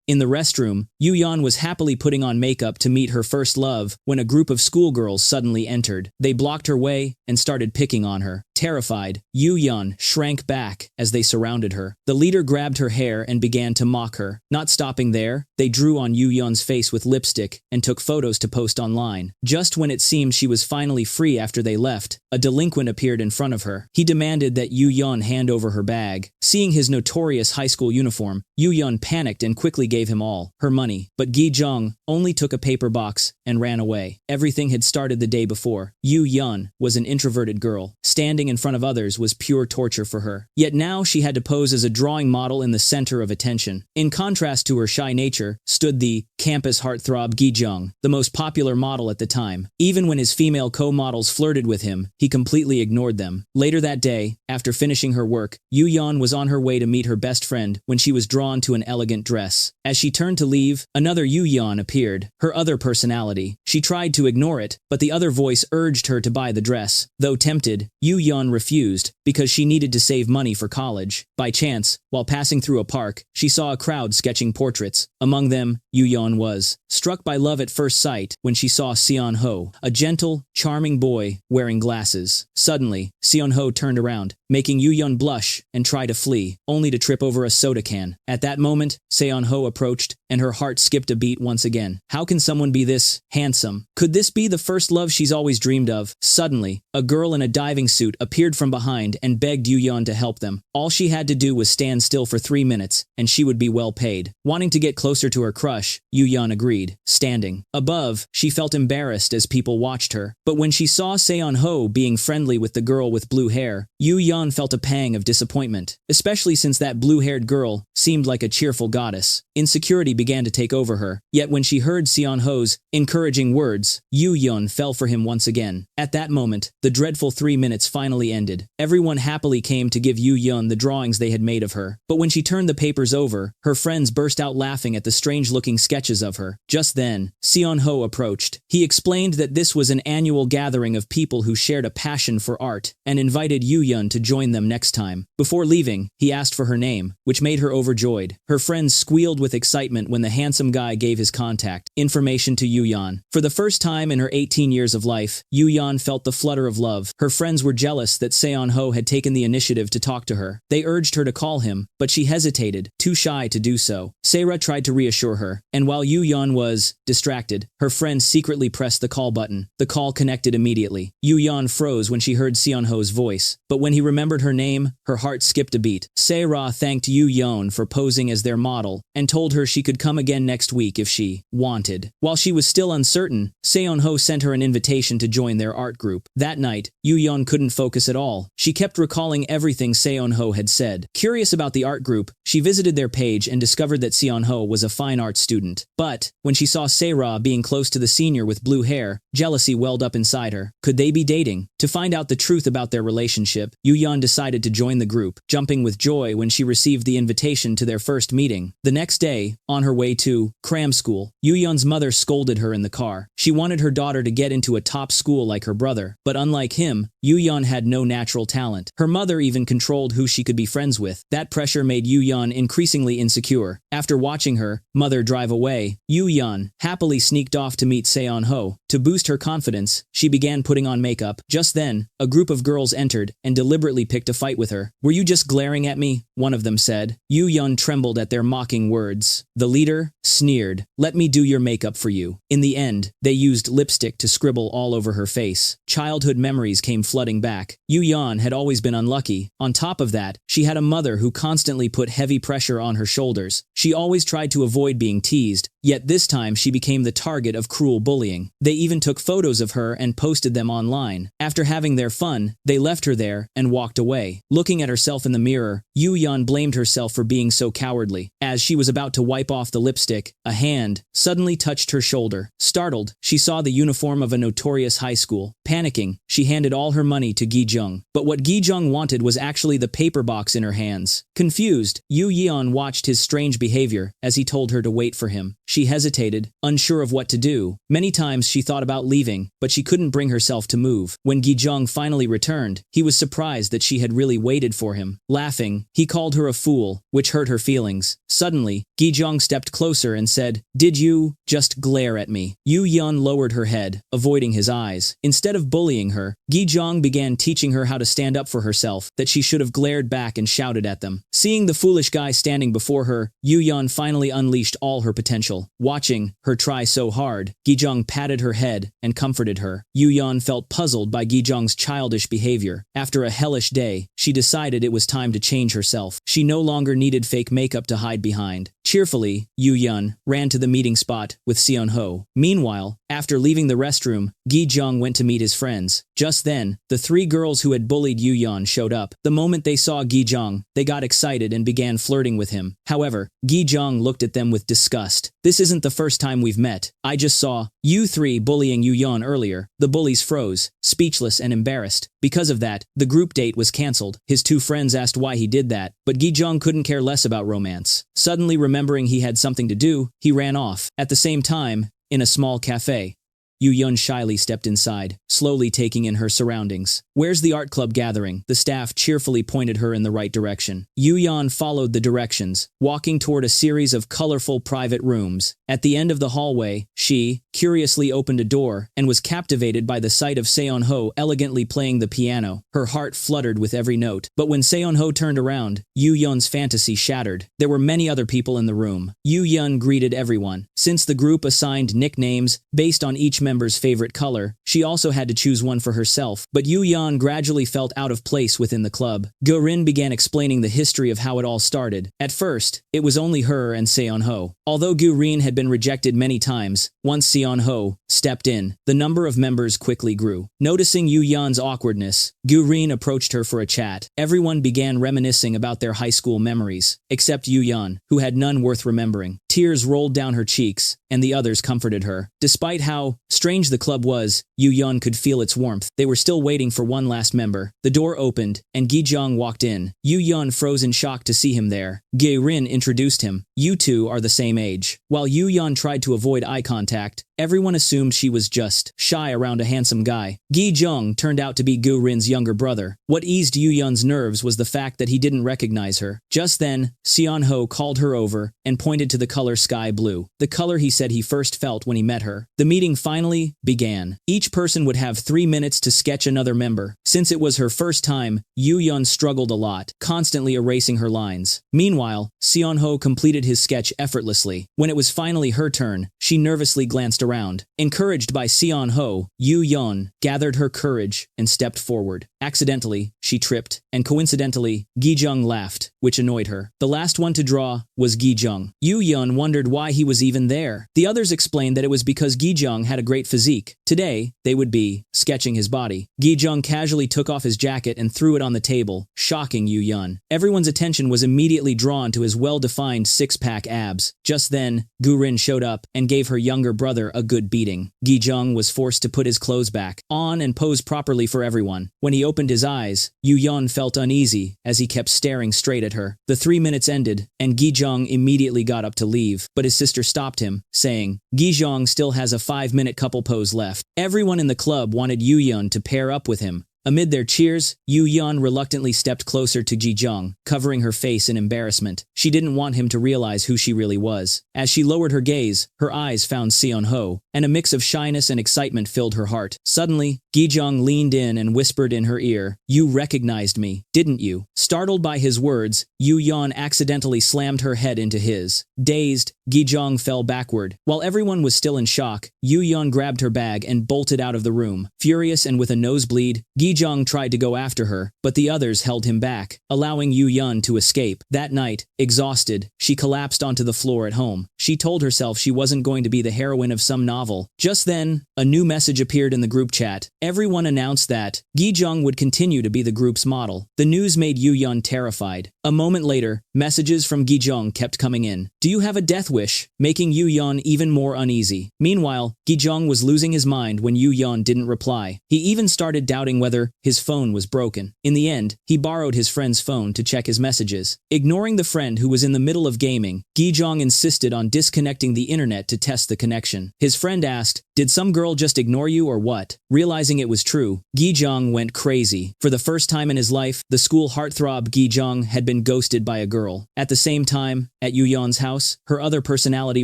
In the restroom, Yu Yan was happily putting on makeup to meet her first love when a group of schoolgirls suddenly entered. They blocked her way and started picking on her. Terrified, Yu Yan shrank back as they surrounded her. The leader grabbed her hair and began to mock her. Not stopping there, they drew on Yu Yan's face with lipstick and took photos to post online. Just when it seemed she was finally free after they left, a delinquent appeared in front of her. He demanded that Yu Yan hand over her bag. Seeing his notorious high school uniform, Yu Yan panicked and quickly gave him all her money. But Gui Jang only took a paper box and ran away. Everything had started the day before. Yu Yan was an introverted girl. Standing in front of others was pure torture for her. Yet now she had to pose as a drawing model in the center of attention. In contrast to her shy nature, stood the campus heartthrob Gui Jang, the most popular model at the time. Even when his female co-models flirted with him, he completely ignored them. Later that day, after finishing her work, Yu Yan was on her way to meet her best friend when she was drawn to an elegant dress. As she turned to leave, another Yu Yan appeared, her other personality. She tried to ignore it, but the other voice urged her to buy the dress. Though tempted, Yu Yan refused because she needed to save money for college. By chance, while passing through a park, she saw a crowd sketching portraits. Among them, Yu Yan was struck by love at first sight when she saw Seon Ho, a gentle, charming boy wearing glasses. Suddenly, Seon Ho turned around, making Yu Yan blush and try to flee, only to trip over a soda can. At that moment, Seon Ho approached, and her heart skipped a beat once again. How can someone be this handsome? Could this be the first love she's always dreamed of? Suddenly, a girl in a diving suit appeared from behind and begged Yu Yan to help them. All she had to do was stand still for 3 minutes, and she would be well paid. Wanting to get closer to her crush, Yu Yan agreed. Standing above, she felt embarrassed as people watched her. But when she saw Seon Ho being friendly with the girl with blue hair, Yu Yan felt a pang of disappointment, especially since that blue-haired girl seemed like a cheerful goddess. Insecurity began to take over her, yet when she heard Seon Ho's encouraging words, Yu Yan fell for him once again. At that moment, the dreadful 3 minutes finally ended. Everyone happily came to give Yu Yan the drawings they had made of her. But when she turned the papers over, her friends burst out laughing at the strange-looking sketches of her. Just then, Seon Ho approached. He explained that this was an annual gathering of people who shared a passion for art, and invited Yu Yan to join them next time. Before leaving, he asked for her name, which made her overjoyed. Her friends squealed with excitement when the handsome guy gave his contact information to Yu Yan. For the first time in her 18 years of life, Yu Yan felt the flutter of love. Her friends were jealous that Seon Ho had taken the initiative to talk to her. They urged her to call him, but she hesitated, too shy to do so. Seira tried to reassure her, and while Yu Yan was distracted, her friend secretly pressed the call button. The call connected immediately. Yu Yan froze when she heard Seon Ho's voice, but when he remembered her name, her heart skipped a beat. Seira thanked Yu Yan for posing as their model, and told her she could come again next week if she wanted. While she was still uncertain, Seon Ho sent her an invitation to join their art group. That night, Yu Yan couldn't focus at all. She kept recalling everything Seon Ho had said. Curious about the art group, she visited their page and discovered that Seon Ho was a fine arts student. But, when she saw Seira being close to the senior with blue hair, jealousy welled up inside her. Could they be dating? To find out the truth about their relationship, Yu Yan decided to join the group, jumping with joy when she received the invitation to their first meeting. The next day, on her way to cram school, Yu Yan's mother scolded her in the car. She wanted her daughter to get into a top school like her brother, but unlike him, Yu Yan had no natural talent. Her mother even controlled who she could be friends with. That pressure made Yu Yan increasingly insecure. After watching her mother drive away, Yu Yan happily sneaked off to meet Seon Ho. To boost her confidence, she began putting on makeup. Just then, a group of girls entered and deliberately picked a fight with her. "Were you just glaring at me?" one of them said. Yu Yan trembled at their mocking words. The leader sneered, "Let me do your makeup for you." In the end, they used lipstick to scribble all over her face. Childhood memories came flooding back. Yu Yan had always been unlucky. On top of that, she had a mother who constantly put heavy pressure on her shoulders. She always tried to avoid being teased, yet this time she became the target of cruel bullying. They even took photos of her and posted them online. After having their fun, they left her there and walked away. Looking at herself in the mirror, Yu Yan blamed herself for being so cowardly. As she was about to wipe off the lipstick, a hand suddenly touched her shoulder. Startled, she saw the uniform of a notorious high school. Panicking, she handed all her money to Gui Jang. But what Gui Jang wanted was actually the paper box in her hands. Confused, Yu Yan watched his strange behavior as he told her to wait for him. She hesitated, unsure of what to do. Many times she thought about leaving, but she couldn't bring herself to move. When Gui Jang finally returned, he was surprised that she had really waited for him. Laughing, he called her a fool, which hurt her feelings. Suddenly, Gui Jang stepped closer and said, "Did you just glare at me?" Yu Yun lowered her head, avoiding his eyes. Instead of bullying her, Gui Jang began teaching her how to stand up for herself, that she should have glared back and shouted at them. Seeing the foolish guy standing before her, Yu Yun finally unleashed all her potential. Watching her try so hard, Gui Jang patted her head and comforted her. Yu Yun felt puzzled by Gui Jang's childish behavior. After a hellish day, she decided it was time to change herself. She no longer needed fake makeup to hide behind. Cheerfully, Yu Yun ran to the meeting spot with Seon Ho. Meanwhile, after leaving the restroom, Gui Jang went to meet his friends. Just then, the three girls who had bullied Yu Yun showed up. The moment they saw Gui Jang, they got excited and began flirting with him. However, Gui Jang looked at them with disgust. "This isn't the first time we've met. I just saw you three bullying Yu Yun earlier." The bullies froze, speechless and embarrassed. Because of that, the group date was cancelled. His two friends asked why he did that, but Gui Jang couldn't care less about romance. Suddenly remembering he had something to do, he ran off. At the same time, in a small cafe, Yu Yun shyly stepped inside, slowly taking in her surroundings. "Where's the art club gathering?" The staff cheerfully pointed her in the right direction. Yu Yun followed the directions, walking toward a series of colorful private rooms. At the end of the hallway, she curiously opened a door and was captivated by the sight of Seon Ho elegantly playing the piano. Her heart fluttered with every note. But when Seon Ho turned around, Yu Yun's fantasy shattered. There were many other people in the room. Yu Yun greeted everyone. Since the group assigned nicknames based on each member's favorite color, she also had to choose one for herself. But Yu Yun gradually felt out of place within the club. Gurin began explaining the history of how it all started. At first, it was only her and Seon Ho. Although Gurin had been rejected many times, once Seon Ho stepped in, the number of members quickly grew. Noticing Yu Yun's awkwardness, Gurin approached her for a chat. Everyone began reminiscing about their high school memories, except Yu Yun, who had none worth remembering. Tears rolled down her cheeks, and the others comforted her. Despite how strange the club was, Yu Yun could feel its warmth. They were still waiting for one last member. The door opened, and Gui Jang walked in. Yu Yun froze in shock to see him there. Gurin introduced him. "You two are the same age." While Yu Yun tried to avoid eye contact, everyone assumed she was just shy around a handsome guy. Gui Jang turned out to be Gurin's younger brother. What eased Yu Yun's nerves was the fact that he didn't recognize her. Just then, Seon Ho called her over and pointed to the color sky blue, the color he said he first felt when he met her. The meeting finally began. Each person would have 3 minutes to sketch another member. Since it was her first time, Yu Yun struggled a lot, constantly erasing her lines. Meanwhile, Seon Ho completed his sketch effortlessly. When it was finally her turn, she nervously glanced around. Encouraged by Seon Ho, Yu Yun gathered her courage and stepped forward. Accidentally, she tripped, and coincidentally, Gui Jang laughed, which annoyed her. The last one to draw was Gui Jang. Yu Yun wondered why he was even there. The others explained that it was because Gui Jang had a great physique. Today, they would be sketching his body. Gui Jang casually took off his jacket and threw it on the table, shocking Yu Yun. Everyone's attention was immediately drawn to his well-defined six-pack abs. Just then, Gurin showed up and gave her younger brother a good beating. Gui Jang was forced to put his clothes back on and pose properly for everyone. When he opened his eyes, Yu Yun felt uneasy as he kept staring straight at her. The 3 minutes ended, and Gui Jang immediately got up to leave, but his sister stopped him, saying, "Gui Jang still has a 5-minute couple pose left." Everyone in the club wanted Yu Yun to pair up with him. Amid their cheers, Yu Yun reluctantly stepped closer to Gui Jang, covering her face in embarrassment. She didn't want him to realize who she really was. As she lowered her gaze, her eyes found Seon Ho, and a mix of shyness and excitement filled her heart. Suddenly, Gui Jang leaned in and whispered in her ear, "You recognized me, didn't you?" Startled by his words, Yu Yun accidentally slammed her head into his. Dazed, Gui Jang fell backward. While everyone was still in shock, Yu Yun grabbed her bag and bolted out of the room. Furious and with a nosebleed, Gui Jang tried to go after her, but the others held him back, allowing Yu Yun to escape. That night, exhausted, she collapsed onto the floor at home. She told herself she wasn't going to be the heroine of some novel. Just then, a new message appeared in the group chat. Everyone announced that Gui Jang would continue to be the group's model. The news made Yu Yun terrified. A moment later, messages from Gui Jang kept coming in. "Do you have a death wish?" making Yu Yun even more uneasy. Meanwhile, Gui Jang was losing his mind when Yu Yun didn't reply. He even started doubting whether However, his phone was broken. In the end, he borrowed his friend's phone to check his messages. Ignoring the friend who was in the middle of gaming, Gui Jang insisted on disconnecting the internet to test the connection. His friend asked, "Did some girl just ignore you or what?" Realizing it was true, Gui Jang went crazy. For the first time in his life, the school heartthrob Gui Jang had been ghosted by a girl. At the same time, at Yuyeon's house, her other personality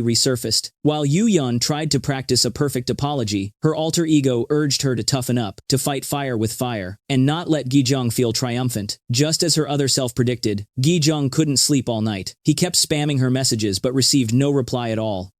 resurfaced. While Yuyeon tried to practice a perfect apology, her alter ego urged her to toughen up, to fight fire with fire, and not let Gui Jang feel triumphant. Just as her other self predicted, Gui Jang couldn't sleep all night. He kept spamming her messages but received no reply at all.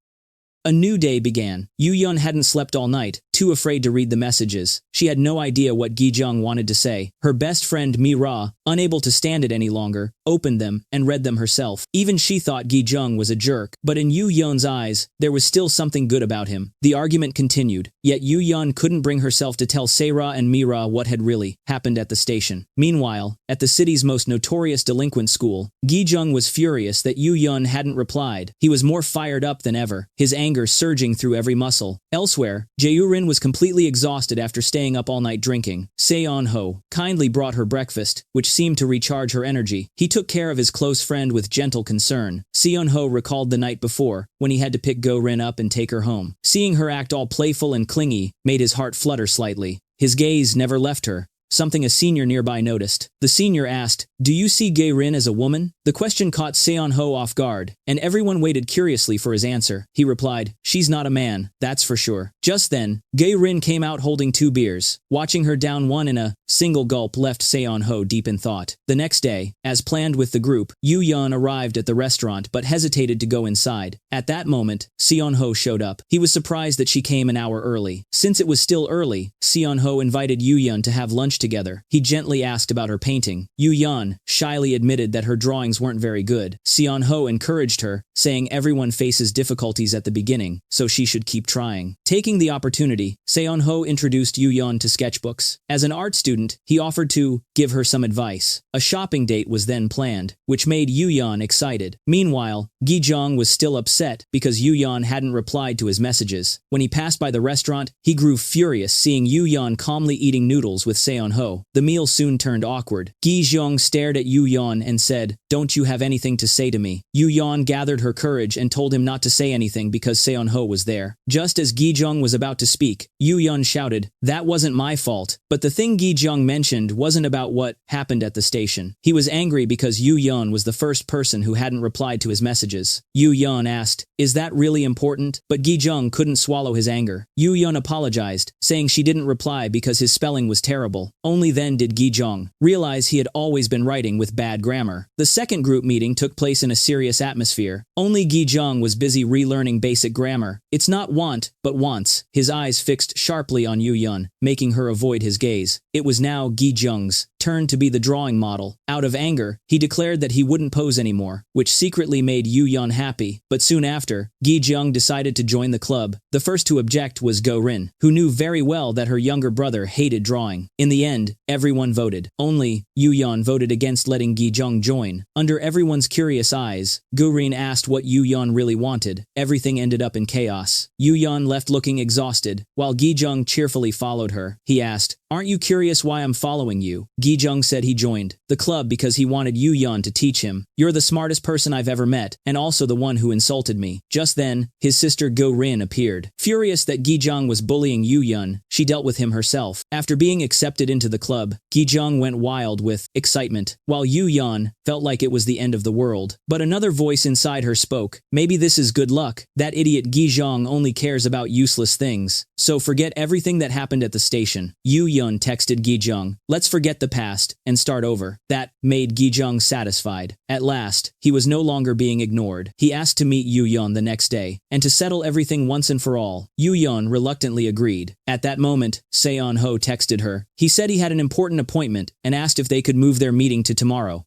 A new day began. Yuyeon hadn't slept all night, too afraid to read the messages. She had no idea what Gui Jang wanted to say. Her best friend Mi-ra, unable to stand it any longer, opened them and read them herself. Even she thought Gui Jang was a jerk, but in Yuyeon's eyes, there was still something good about him. The argument continued, yet Yuyeon couldn't bring herself to tell Se-ra and Mi-ra what had really happened at the station. Meanwhile, at the city's most notorious delinquent school, Gui Jang was furious that Yuyeon hadn't replied. He was more fired up than ever, his anger surging through every muscle. Elsewhere, Gurin was completely exhausted after staying up all night drinking. Se-on-ho kindly brought her breakfast, which seemed to recharge her energy. He took care of his close friend with gentle concern. Se-on-ho recalled the night before, when he had to pick Gurin up and take her home. Seeing her act all playful and clingy made his heart flutter slightly. His gaze never left her, something a senior nearby noticed. The senior asked, "Do you see Gurin as a woman?" The question caught Se-on-ho off guard, and everyone waited curiously for his answer. He replied, "She's not a man, that's for sure." Just then, Gurin came out holding 2 beers. Watching her down one in a single gulp left Se-on-ho deep in thought. The next day, as planned with the group, Yuyeon arrived at the restaurant but hesitated to go inside. At that moment, Se-on-ho showed up. He was surprised that she came an hour early. Since it was still early, Se-on-ho invited Yuyeon to have lunch together. He gently asked about her painting. Yuyeon shyly admitted that her drawings weren't very good. Se-on-ho encouraged her, saying everyone faces difficulties at the beginning, so she should keep trying. Taking the opportunity, Se-on-ho introduced Yuyeon to sketchbooks. As an art student, he offered to give her some advice. A shopping date was then planned, which made Yuyeon excited. Meanwhile, Gui Jang was still upset because Yuyeon hadn't replied to his messages. When he passed by the restaurant, he grew furious seeing Yuyeon calmly eating noodles with Se-on-ho. The meal soon turned awkward. Gui Jang stared at Yuyeon and said, "Don't you have anything to say to me?" Yuyeon gathered her courage and told him not to say anything because Se-on-ho was there. Just as Gui Jang was about to speak, Yuyeon shouted, "That wasn't my fault." But the thing Gui Jang mentioned wasn't about what happened at the station. He was angry because Yuyeon was the first person who hadn't replied to his messages. Yuyeon asked, "Is that really important?" But Gui Jang couldn't swallow his anger. Yuyeon apologized, saying she didn't reply because his spelling was terrible. Only then did Gui Jang realize he had always been writing with bad grammar. The second group meeting took place in a serious atmosphere. Only Gui Jang was busy relearning basic grammar. It's not want, but wants. His eyes fixed sharply on Yuyeon, making her avoid his gaze. It was now Gui Jang's turn to be the drawing model. Out of anger, he declared that he wouldn't pose anymore, which secretly made Yuyeon happy. But soon after, Gui Jang decided to join the club. The first to object was Gurin, who knew very well that her younger brother hated drawing. In the end, everyone voted. Only Yuyeon voted against letting Gui Jang join. Under everyone's curious eyes, Gurin asked what Yuyeon really wanted. Everything ended up in chaos. Yuyeon left looking exhausted, while Gui Jang cheerfully followed her. He asked, "Aren't you curious why I'm following you?" Gui Jang said he joined the club because he wanted Yuyeon to teach him. "You're the smartest person I've ever met, and also the one who insulted me." Just then, his sister Gurin appeared. Furious that Gui Jang was bullying Yuyeon, she dealt with him herself. After being accepted into the club, Gui Jang went wild with excitement, while Yuyeon felt like it was the end of the world. But another voice inside her spoke, "Maybe this is good luck. That idiot Gui Jang only cares about useless things. So forget everything that happened at the station." Yuyeon texted Gui Jang, "Let's forget the past and start over." That made Gui Jang satisfied. At last, he was no longer being ignored. He asked to meet Yuyeon the next day, and to settle everything once and for all. Yuyeon reluctantly agreed. At that moment, Se-on-ho texted her. He said he had an important appointment and asked if they could move their meeting to tomorrow.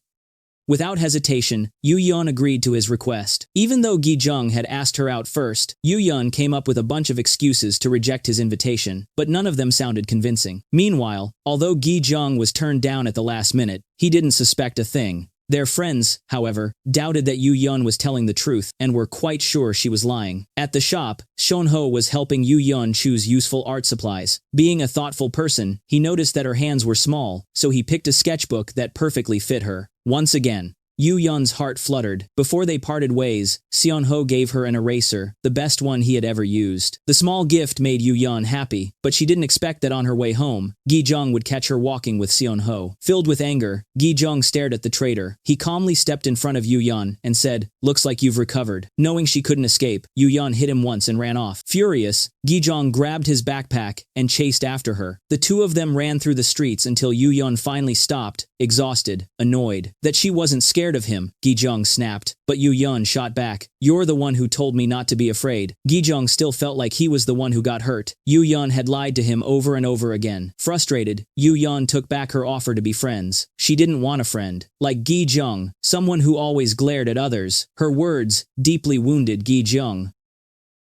Without hesitation, Yuyeon agreed to his request. Even though Gui Jang had asked her out first, Yuyeon came up with a bunch of excuses to reject his invitation, but none of them sounded convincing. Meanwhile, although Gui Jang was turned down at the last minute, he didn't suspect a thing. Their friends, however, doubted that Yu Yun was telling the truth and were quite sure she was lying. At the shop, Shonho was helping Yu Yun choose useful art supplies. Being a thoughtful person, he noticed that her hands were small, so he picked a sketchbook that perfectly fit her. Once again, Yu Yun's heart fluttered. Before they parted ways, Seonho gave her an eraser, the best one he had ever used. The small gift made Yu Yun happy, but she didn't expect that on her way home, Gui Jang would catch her walking with Seonho. Filled with anger, Gui Jang stared at the traitor. He calmly stepped in front of Yu Yun and said, "Looks like you've recovered." Knowing she couldn't escape, Yu Yun hit him once and ran off. Furious, Gui Jang grabbed his backpack and chased after her. The two of them ran through the streets until Yu Yun finally stopped, exhausted, annoyed. That she wasn't scared of him, Gui Jang snapped, but Yu Yun shot back. "You're the one who told me not to be afraid." Gui Jang still felt like he was the one who got hurt. Yu Yun had lied to him over and over again. Frustrated, Yu Yun took back her offer to be friends. She didn't want a friend. Like Gui Jang, someone who always glared at others. Her words deeply wounded Gui Jang.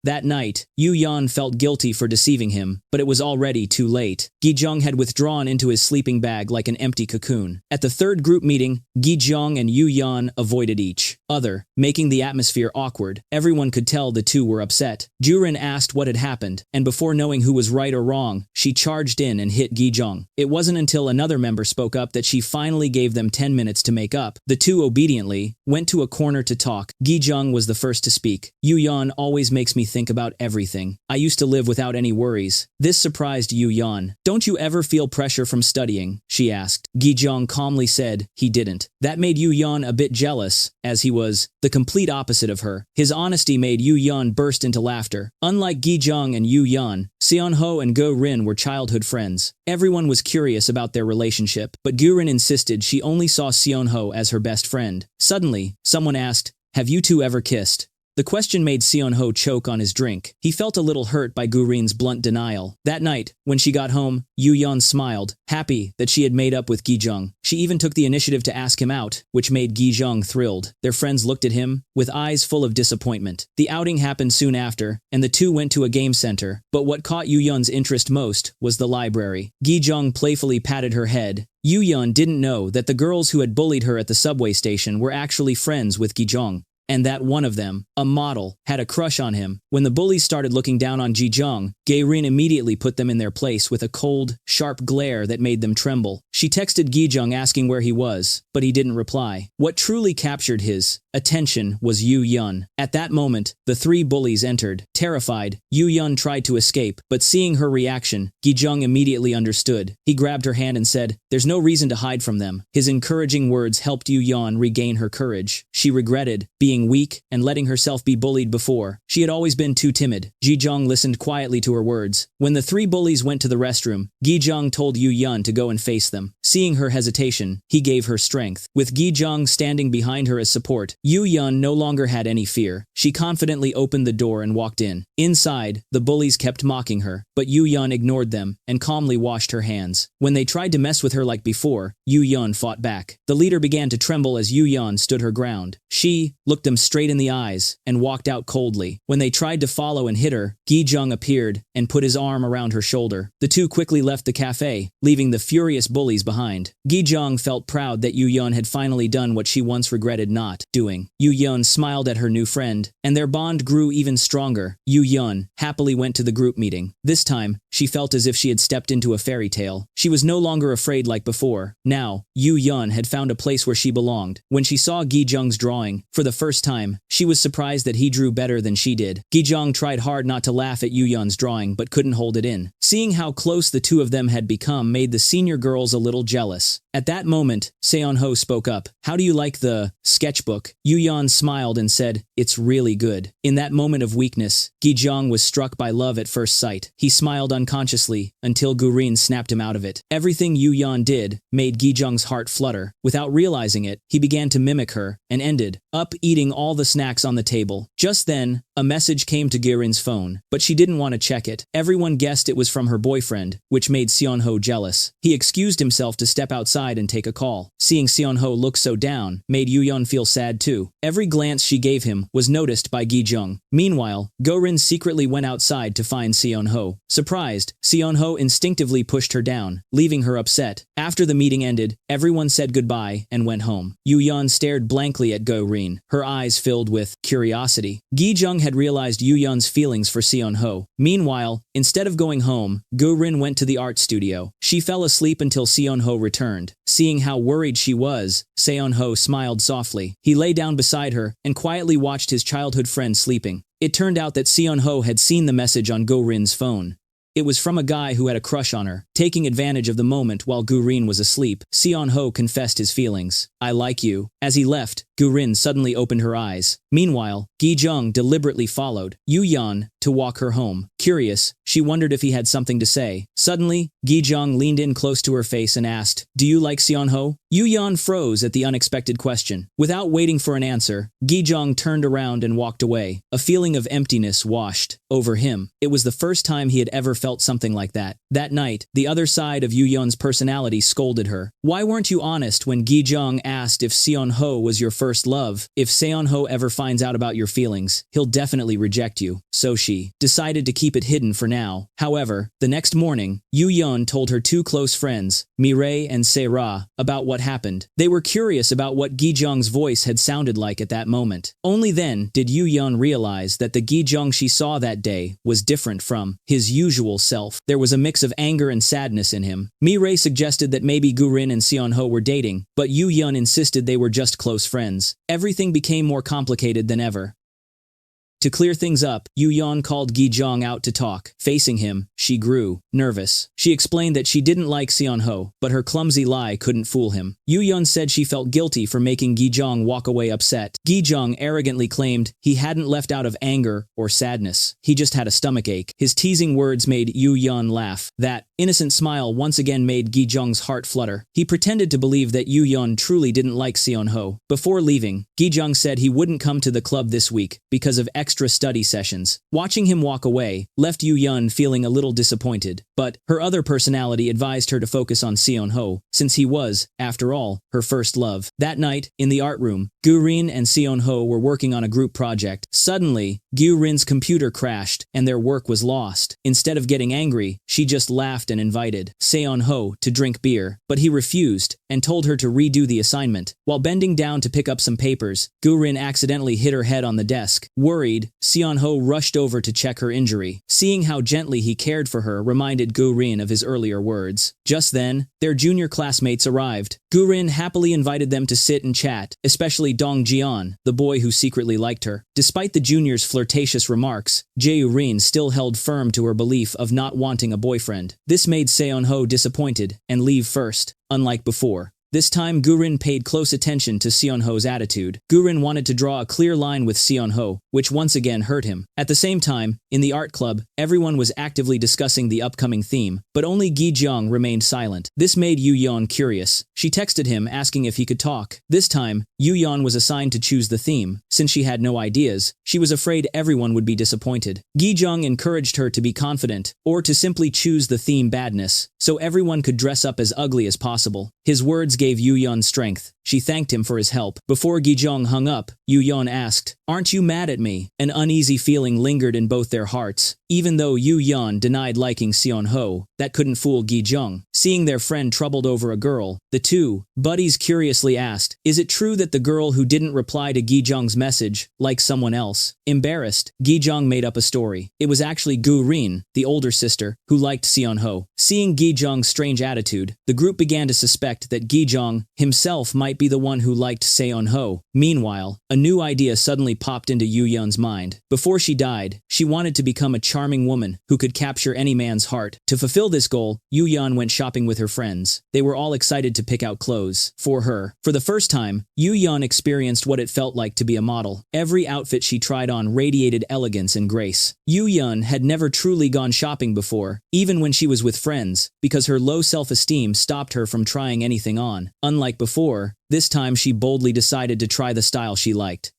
That night, Yu Yun felt guilty for deceiving him, but it was already too late. Gui Jang had withdrawn into his sleeping bag like an empty cocoon. At the third group meeting, Gui Jang and Yu Yun avoided each other, making the atmosphere awkward. Everyone could tell the two were upset. Gurin asked what had happened, and before knowing who was right or wrong, she charged in and hit Gui Jang. It wasn't until another member spoke up that she finally gave them 10 minutes to make up. The two obediently went to a corner to talk. Gui Jang was the first to speak. "Yu Yun always makes me think about everything. I used to live without any worries." This surprised Yu Yun. "Don't you ever feel pressure from studying?" she asked. Gui Jang calmly said he didn't. That made Yu Yun a bit jealous, as he was the complete opposite of her. His honesty made Yu Yun burst into laughter. Unlike Gui Jang and Yu Yun, Seonho and Gurin were childhood friends. Everyone was curious about their relationship, but Gurin insisted she only saw Seonho as her best friend. Suddenly, someone asked, "Have you two ever kissed?" The question made Seonho choke on his drink. He felt a little hurt by Gurin's blunt denial. That night, when she got home, Yu Yun smiled, happy that she had made up with Gui Jang. She even took the initiative to ask him out, which made Gui Jang thrilled. Their friends looked at him with eyes full of disappointment. The outing happened soon after, and the two went to a game center, but what caught Yu Yun's interest most was the library. Gui Jang playfully patted her head. Yu Yun didn't know that the girls who had bullied her at the subway station were actually friends with Gui Jang, and that one of them, a model, had a crush on him. When the bullies started looking down on Gui Jang, Gurin immediately put them in their place with a cold, sharp glare that made them tremble. She texted Gui Jang asking where he was, but he didn't reply. What truly captured his attention was Yu Yun. At that moment, the three bullies entered. Terrified, Yu Yun tried to escape, but seeing her reaction, Gui Jang immediately understood. He grabbed her hand and said, "There's no reason to hide from them." His encouraging words helped Yu Yun regain her courage. She regretted being weak and letting herself be bullied before. She had always been too timid. Gui Jang listened quietly to her words. When the three bullies went to the restroom, Gui Jang told Yu Yun to go and face them. Seeing her hesitation, he gave her strength. With Gui Jang standing behind her as support, Yu Yun no longer had any fear. She confidently opened the door and walked in. Inside, the bullies kept mocking her, but Yu Yun ignored them and calmly washed her hands. When they tried to mess with her like before, Yu Yun fought back. The leader began to tremble as Yu Yun stood her ground. She looked them straight in the eyes and walked out coldly. When they tried to follow and hit her, Gui Jang appeared and put his arm around her shoulder. The two quickly left the cafe, leaving the furious bullies behind. Gui Jang felt proud that Yu Yun had finally done what she once regretted not doing. Yu Yun smiled at her new friend, and their bond grew even stronger. Yu Yun happily went to the group meeting. This time, she felt as if she had stepped into a fairy tale. She was no longer afraid like before. Now, Yu Yun had found a place where she belonged. When she saw Gui Jang's drawing, for the first time, she was surprised that he drew better than she did. Gui Jang tried hard not to laugh at Yu Yun's drawing, but couldn't hold it in. Seeing how close the two of them had become made the senior girls a little jealous. At that moment, Seonho spoke up. "How do you like the sketchbook?" Yu Yun smiled and said, "It's really good." In that moment of weakness, Gui Jang was struck by love at first sight. He smiled unconsciously until Gurin snapped him out of it. Everything Yu Yun did made Gui Jang's heart flutter. Without realizing it, he began to mimic her and ended up eating all the snacks on the table. Just then, a message came to Gurin's phone, but she didn't want to check it. Everyone guessed it was from her boyfriend, which made Seonho jealous. He excused himself to step outside and take a call. Seeing Seonho look so down made Yoo-yeon feel sad too. Every glance she gave him was noticed by Gui Jang. Meanwhile, Gurin secretly went outside to find Seonho. Surprised, Seonho instinctively pushed her down, leaving her upset. After the meeting ended, everyone said goodbye and went home. Yoo-yeon stared blankly at Gurin, her eyes filled with curiosity. Gui Jang had realized Yoo-yeon's feelings for Seonho. Meanwhile, instead of going home, Gurin went to the art studio. She fell asleep until Seonho returned. Seeing how worried she was, Seonho smiled softly. He lay down beside her and quietly watched his childhood friend sleeping. It turned out that Seonho had seen the message on Gurin's phone. It was from a guy who had a crush on her. Taking advantage of the moment while Gurin was asleep, Seonho confessed his feelings. "I like you." As he left, Gurin suddenly opened her eyes. Meanwhile, Gui Jang deliberately followed Yoo-yeon to walk her home. Curious, she wondered if he had something to say. Suddenly, Gui Jang leaned in close to her face and asked, "Do you like Seonho?" Yoo-yeon froze at the unexpected question. Without waiting for an answer, Gui Jang turned around and walked away. A feeling of emptiness washed over him. It was the first time he had ever felt something like that. That night, the other side of Yoo-yeon's personality scolded her. "Why weren't you honest when Gui Jang asked if Seonho was your first love? If Seonho ever finds out about your feelings, he'll definitely reject you." So she decided to keep it hidden for now. However, the next morning, Yoo-yeon told her two close friends, Mireille and Se-ra, about what happened. They were curious about what Gui Jang's voice had sounded like at that moment. Only then did Yoo-yeon realize that the Gui Jang she saw that day was different from his usual self. There was a mix of anger and sadness in him. Mireille suggested that maybe Gurin and Seonho were dating, but Yoo-yeon insisted they were just close friends. Everything became more complicated than ever. To clear things up, Yoo-yeon called Gui Jang out to talk. Facing him, she grew nervous. She explained that she didn't like Seonho, but her clumsy lie couldn't fool him. Yoo-yeon said she felt guilty for making Gui Jang walk away upset. Gui Jang arrogantly claimed he hadn't left out of anger or sadness. He just had a stomachache. His teasing words made Yoo-yeon laugh. That innocent smile once again made Gui Jang's heart flutter. He pretended to believe that Yoo-yeon truly didn't like Seonho. Before leaving, Gui Jang said he wouldn't come to the club this week because of extra study sessions. Watching him walk away left Yoo-yeon feeling a little disappointed, but her other personality advised her to focus on Seonho, since he was, after all, her first love. That night, in the art room, Gurin and Seonho were working on a group project. Suddenly, Gurin's computer crashed, and their work was lost. Instead of getting angry, she just laughed and invited Seonho to drink beer, but he refused and told her to redo the assignment. While bending down to pick up some papers, Gurin accidentally hit her head on the desk. Worried, Seonho rushed over to check her injury. Seeing how gently he cared for her reminded Gurin of his earlier words. Just then, their junior classmates arrived. Gurin happily invited them to sit and chat, especially Dong Jian, the boy who secretly liked her. Despite the junior's flirtatious remarks, Jae-rin still held firm to her belief of not wanting a boyfriend. This made Seonho disappointed and leave first, unlike before. This time, Gurin paid close attention to Seonho's attitude. Gurin wanted to draw a clear line with Seonho, which once again hurt him. At the same time, in the art club, everyone was actively discussing the upcoming theme, but only Gui Jang remained silent. This made Yoo-yeon curious. She texted him asking if he could talk. This time, Yoo-yeon was assigned to choose the theme. Since she had no ideas, she was afraid everyone would be disappointed. Gui Jang encouraged her to be confident, or to simply choose the theme badness, so everyone could dress up as ugly as possible. His words gave Yoo-yeon strength. She thanked him for his help. Before Gui Jang hung up, Yoo-yeon asked, "Aren't you mad at me?" An uneasy feeling lingered in both their hearts. Even though Yoo-yeon denied liking Seonho, that couldn't fool Gui Jang. Seeing their friend troubled over a girl, the two buddies curiously asked, "Is it true that the girl who didn't reply to Gui Jang's message likes someone else?" Embarrassed, Gui Jang made up a story. It was actually Gurin, the older sister, who liked Seonho. Seeing Gui Jang's strange attitude, the group began to suspect that Gui Jang himself might be the one who liked Seonho. Meanwhile, a new idea suddenly popped into Yoo-yeon's mind. Before she died, she wanted to become a charming woman who could capture any man's heart. To fulfill this goal, Yoo-yeon went shopping with her friends. They were all excited to pick out clothes for her. For the first time, Yoo-yeon experienced what it felt like to be a model. Every outfit she tried on radiated elegance and grace. Yoo-yeon had never truly gone shopping before, even when she was with friends, because her low self-esteem stopped her from trying anything on. Unlike before, This time she boldly decided to try the style she liked.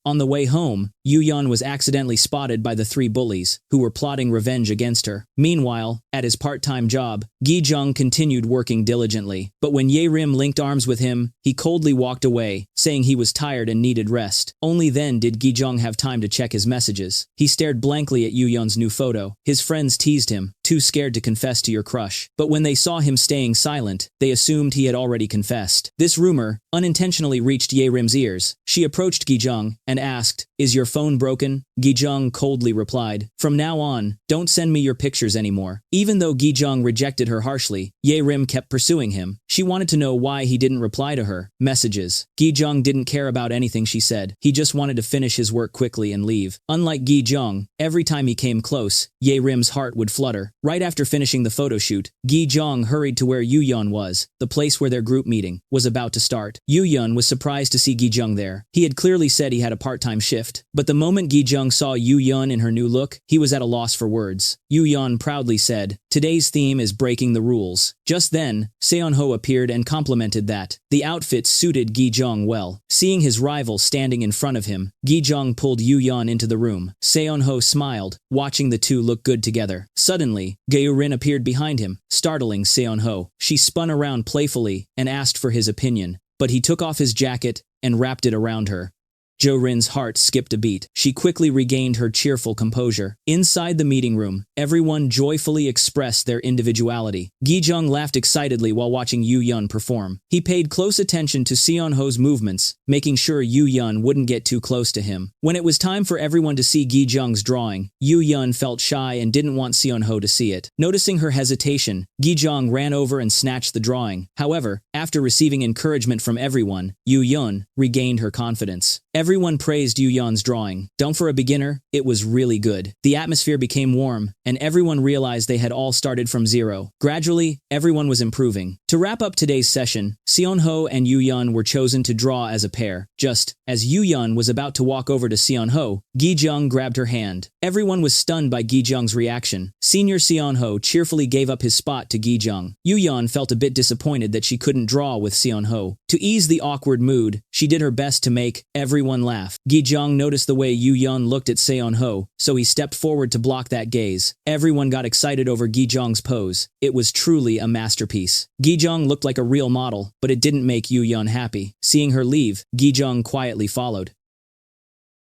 On the way home, Yu-yeon was accidentally spotted by the three bullies, who were plotting revenge against her. Meanwhile, at his part-time job, Gui Jang continued working diligently. But when Ye-rim linked arms with him, he coldly walked away, saying he was tired and needed rest. Only then did Gui Jang have time to check his messages. He stared blankly at Yu-yeon's new photo. His friends teased him, too scared to confess to your crush. But when they saw him staying silent, they assumed he had already confessed. This rumor unintentionally reached Ye-rim's ears. She approached Gui Jang and asked, "Is your phone broken?" Gui Jang coldly replied, "From now on, don't send me your pictures anymore." Even though Gui Jang rejected her harshly, Ye-rim kept pursuing him. She wanted to know why he didn't reply to her messages. Gui Jang didn't care about anything she said. He just wanted to finish his work quickly and leave. Unlike Gui Jang, every time he came close, Ye-rim's heart would flutter. Right after finishing the photo shoot, Gui Jang hurried to where Yu-yeon was, the place where their group meeting was about to start. Yu-yeon was surprised to see Gui Jang there. He had clearly said he had a part-time shift, but the moment Gui Jang saw Yu-yeon in her new look, he was at a loss for words. Yu-yeon proudly said, "Today's theme is breaking the rules." Just then, Seon-ho appeared and complimented that the outfit suited Gui Jang well. Seeing his rival standing in front of him, Gui Jang pulled Yu-yeon into the room. Seon-ho smiled, watching the two look good together. Suddenly, Gurin appeared behind him, startling Seon-ho. She spun around playfully and asked for his opinion, but he took off his jacket and wrapped it around her. Jo-rin's heart skipped a beat. She quickly regained her cheerful composure. Inside the meeting room, everyone joyfully expressed their individuality. Gui Jang laughed excitedly while watching Yu-yeon perform. He paid close attention to Seon-ho's movements, making sure Yu-yeon wouldn't get too close to him. When it was time for everyone to see Gui Jang's drawing, Yu-yeon felt shy and didn't want Seon-ho to see it. Noticing her hesitation, Gui Jang ran over and snatched the drawing. However, after receiving encouragement from everyone, Yu-yeon regained her confidence. Everyone praised Yu-yeon's drawing. Don't for a beginner, it was really good. The atmosphere became warm, and everyone realized they had all started from zero. Gradually, everyone was improving. To wrap up today's session, Seon-ho and Yu-yeon were chosen to draw as a pair. Just as Yu-yeon was about to walk over to Seon-ho, Gui Jang grabbed her hand. Everyone was stunned by Gui Jang's reaction. Senior Seon-ho cheerfully gave up his spot to Gui Jang. Yu-yeon felt a bit disappointed that she couldn't draw with Seon-ho. To ease the awkward mood, she did her best to make everyone laugh. Gui Jang noticed the way Yu-yeon looked at Seon-ho, so he stepped forward to block that gaze. Everyone got excited over Gui Jang's pose. It was truly a masterpiece. Gui Jang looked like a real model, but it didn't make Yu-yeon happy. Seeing her leave, Gui Jang quietly followed.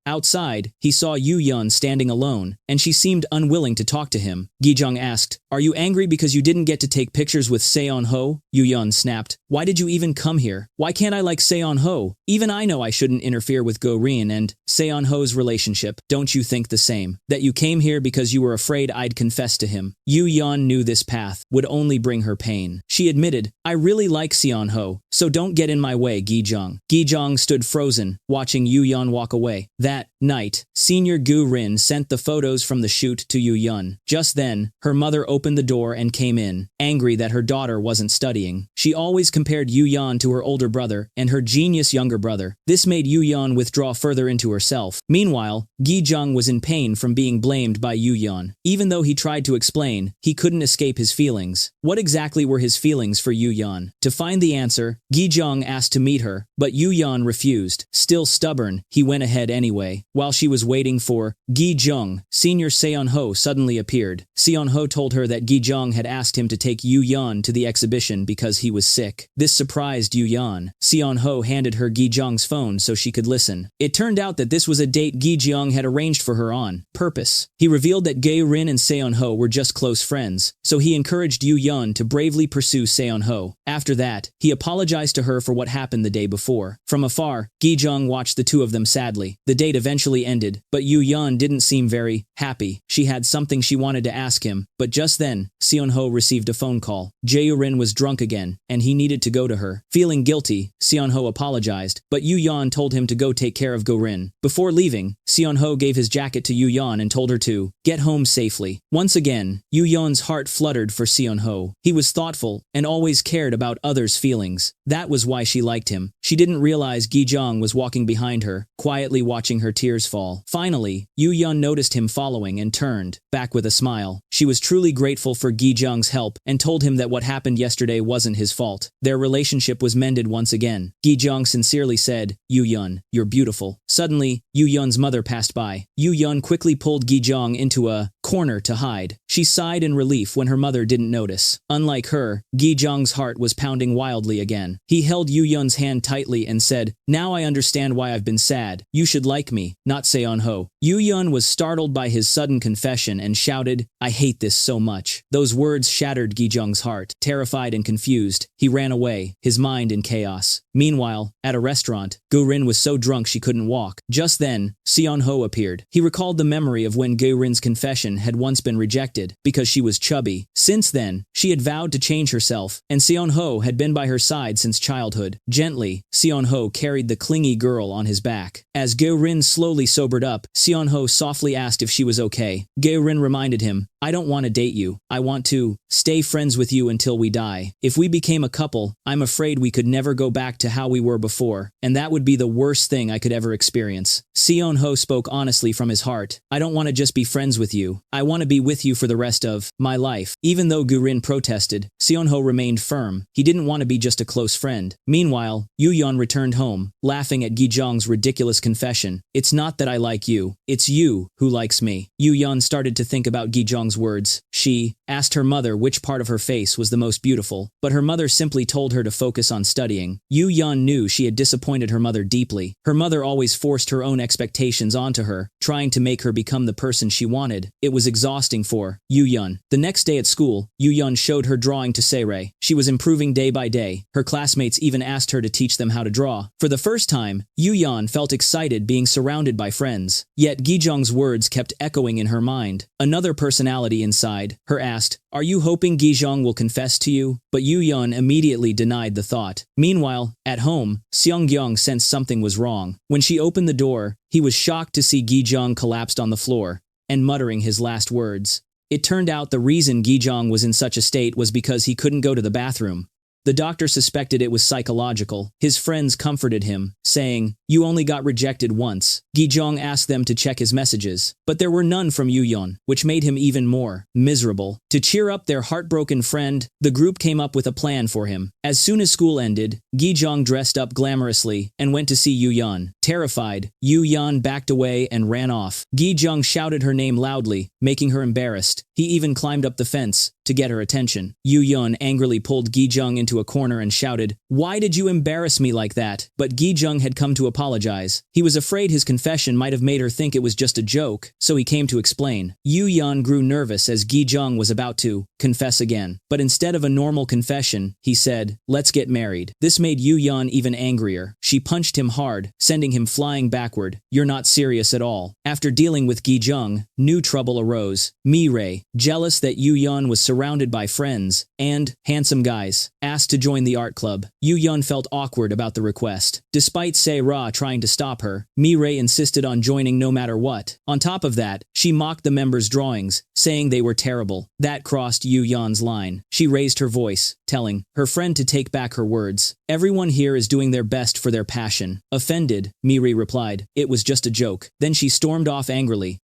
Outside, he saw Yu-yeon standing alone, and she seemed unwilling to talk to him. Gui Jang asked, "Are you angry because you didn't get to take pictures with Seon-ho?" Yu-yeon snapped, "Why did you even come here? Why can't I like Seon-ho? Even I know I shouldn't interfere with Gurin and Seon-ho's relationship. Don't you think the same? That you came here because you were afraid I'd confess to him?" Yu-yeon knew this path would only bring her pain. She admitted, "I really like Seon-ho, so don't get in my way, Gui Jang." Gui Jang stood frozen, watching Yu-yeon walk away. That night, Senior Gurin sent the photos from the shoot to Yu-yeon. Just then, her mother opened the door and came in, angry that her daughter wasn't studying. She always compared Yu-yeon to her older brother and her genius younger brother. This made Yu-yeon withdraw further into herself. Meanwhile, Gui Jang was in pain from being blamed by Yu-yeon. Even though he tried to explain, he couldn't escape his feelings. What exactly were his feelings for Yu-yeon? To find the answer, Gui Jang asked to meet her, but Yu-yeon refused. Still stubborn, he went ahead anyway. While she was waiting for Gui Jang, Senior Seon-ho suddenly appeared. Seon-ho told her that Gui Jang had asked him to take Yu-yeon to the exhibition because he was sick. This surprised Yu-yeon. Seon-ho handed her Gui Jang's phone so she could listen. It turned out that this was a date Gui Jang had arranged for her on purpose. He revealed that Gurin and Seon-ho were just close friends, so he encouraged Yu-yeon to bravely pursue Seon-ho. After that, he apologized to her for what happened the day before. From afar, Gui Jang watched the two of them sadly. The date eventually ended, but Yu-yeon didn't seem very happy. She had something she wanted to ask him, but just then, Seon-ho received a phone call. Gurin was drunk again, and he needed to go to her. Feeling guilty, Seon-ho apologized, but Yu-yeon told him to go take care of Gurin. Before leaving, Seon-ho gave his jacket to Yu-yeon and told her to get home safely. Once again, Yu-yeon's heart fluttered for Seon-ho. He was thoughtful and always cared about others' feelings. That was why she liked him. She didn't realize Gui Jang was walking behind her, quietly watching her tears fall. Finally, Yu-yeon noticed him following and turned back with a smile. She was truly grateful for Gui Jang's help and told him that what happened yesterday wasn't his fault. Their relationship was mended once again. Gui Jang sincerely said, "Yu Yun, you're beautiful." Suddenly, Yu Yun's mother passed by. Yu Yun quickly pulled Gui Jang into a corner to hide. She sighed in relief when her mother didn't notice. Unlike her, Gui Jang's heart was pounding wildly again. He held Yu Yun's hand tightly and said, "Now I understand why I've been sad. You should like me, not Seon-ho." Yu Yun was startled by his sudden confession and shouted, "I hate this so much." Those words shattered Gui Jang's heart. Terrified and confused, he ran away, his mind in chaos. Meanwhile, at a restaurant, Gurin was so drunk she couldn't walk. Just then, Seon-ho appeared. He recalled the memory of when Gurin's confession had once been rejected because she was chubby. Since then, she had vowed to change herself, and Seon-ho had been by her side since childhood. Gently, Seon-ho carried the clingy girl on his back. As Gurin slowly sobered up, Seon-ho softly asked if she was okay. Gurin reminded him, "I don't want to date you. I want to stay friends with you until we die. If we became a couple, I'm afraid we could never go back to how we were before, and that would be the worst thing I could ever experience." Seon-ho spoke honestly from his heart. "I don't want to just be friends with you. I want to be with you for the rest of my life." Even though Gurin protested, Seon-ho remained firm. He didn't want to be just a close friend. Meanwhile, Yu Yun returned home, laughing at Gui Jang's ridiculous confession. "It's not that I like you. It's you who likes me." Yu Yun started to think about Gui Jang's words. She asked her mother which part of her face was the most beautiful, but her mother simply told her to focus on studying. Yu Yun knew she had disappointed her mother deeply. Her mother always forced her own expectations onto her, trying to make her become the person she wanted. It was exhausting for Yu Yun. The next day at school, Yu Yun showed her drawing to Seirei. She was improving day by day. Her classmates even asked her to teach them how to draw. For the first time, Yu Yun felt excited being surrounded by friends. Yet Gui Jang's words kept echoing in her mind. Another personality inside her asked, "Are you hoping Gui Jang will confess to you?" But Yu Yun immediately denied the thought. Meanwhile, at home, Seong-gyung sensed something was wrong. When she opened the door, he was shocked to see Gui Jang collapsed on the floor and muttering his last words. It turned out the reason Gui Jang was in such a state was because he couldn't go to the bathroom. The doctor suspected it was psychological. His friends comforted him, saying, "You only got rejected once." Gui Jang asked them to check his messages, but there were none from Yu Yun, which made him even more miserable. To cheer up their heartbroken friend, the group came up with a plan for him. As soon as school ended, Gui Jang dressed up glamorously and went to see Yu Yun. Terrified, Yu Yun backed away and ran off. Gui Jang shouted her name loudly, making her embarrassed. He even climbed up the fence to get her attention. Yu Yun angrily pulled Gui Jang into a corner and shouted, "Why did you embarrass me like that?" But Gui Jang had come to apologize. He was afraid his confession might have made her think it was just a joke, so he came to explain. Yu Yun grew nervous as Gui Jang was about to confess again. But instead of a normal confession, he said, "Let's get married." This made Yu Yun even angrier. She punched him hard, sending him flying backward. "You're not serious at all." After dealing with Gui Jang, new trouble arose. Mi-rae, jealous that Yu Yun was surrounded by friends and handsome guys, asked to join the art club. Yu Yun felt awkward about the request. Despite Se-ra trying to stop her, Mi-rae insisted on joining no matter what. On top of that, she mocked the members' drawings, saying they were terrible. That crossed Yu Yun's line. She raised her voice, telling her friend to take back her words. "Everyone here is doing their best for their passion." Offended, Mi-rae replied, "It was just a joke." Then she stormed off angrily.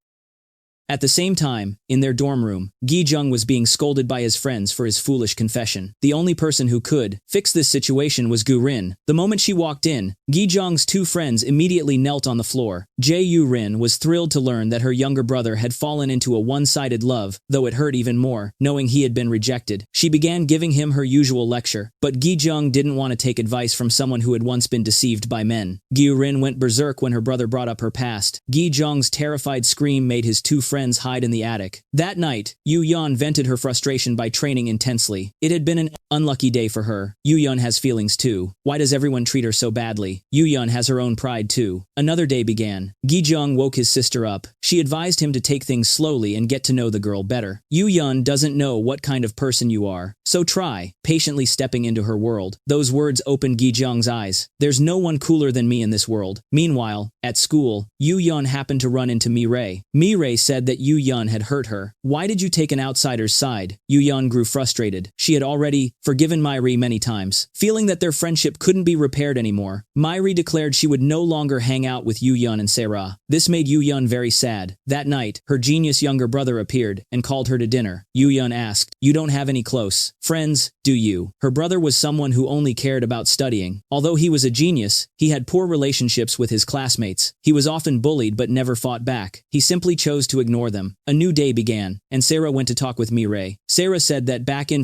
At the same time, in their dorm room, Gui Jang was being scolded by his friends for his foolish confession. The only person who could fix this situation was Gurin. The moment she walked in, Gui Jang's two friends immediately knelt on the floor. Jae-yu-rin was thrilled to learn that her younger brother had fallen into a one-sided love, though it hurt even more, knowing he had been rejected. She began giving him her usual lecture, but Gui Jang didn't want to take advice from someone who had once been deceived by men. Gurin went berserk when her brother brought up her past. Gui Jang's terrified scream made his two friends hide in the attic. That night, Yu Yun vented her frustration by training intensely. It had been an unlucky day for her. Yu Yun has feelings too. Why does everyone treat her so badly? Yu Yun has her own pride too. Another day began. Gui Jang woke his sister up. She advised him to take things slowly and get to know the girl better. Yu Yun doesn't know what kind of person you are, so try, patiently stepping into her world. Those words opened Gui Jang's eyes. There's no one cooler than me in this world. Meanwhile, At school, Yu Yun happened to run into Mirai. Mirai said that Yu Yun had hurt her. Why did you take an outsider's side? Yu Yun grew frustrated. She had already forgiven Mirai many times. Feeling that their friendship couldn't be repaired anymore, Mirai declared she would no longer hang out with Yu Yun and Sera. This made Yu Yun very sad. That night, her genius younger brother appeared and called her to dinner. Yu Yun asked, "You don't have any close friends, do you?" Her brother was someone who only cared about studying. Although he was a genius, he had poor relationships with his classmates. He was often bullied but never fought back. He simply chose to ignore them. A new day began, and Sera went to talk with Mirai. Sera said that back in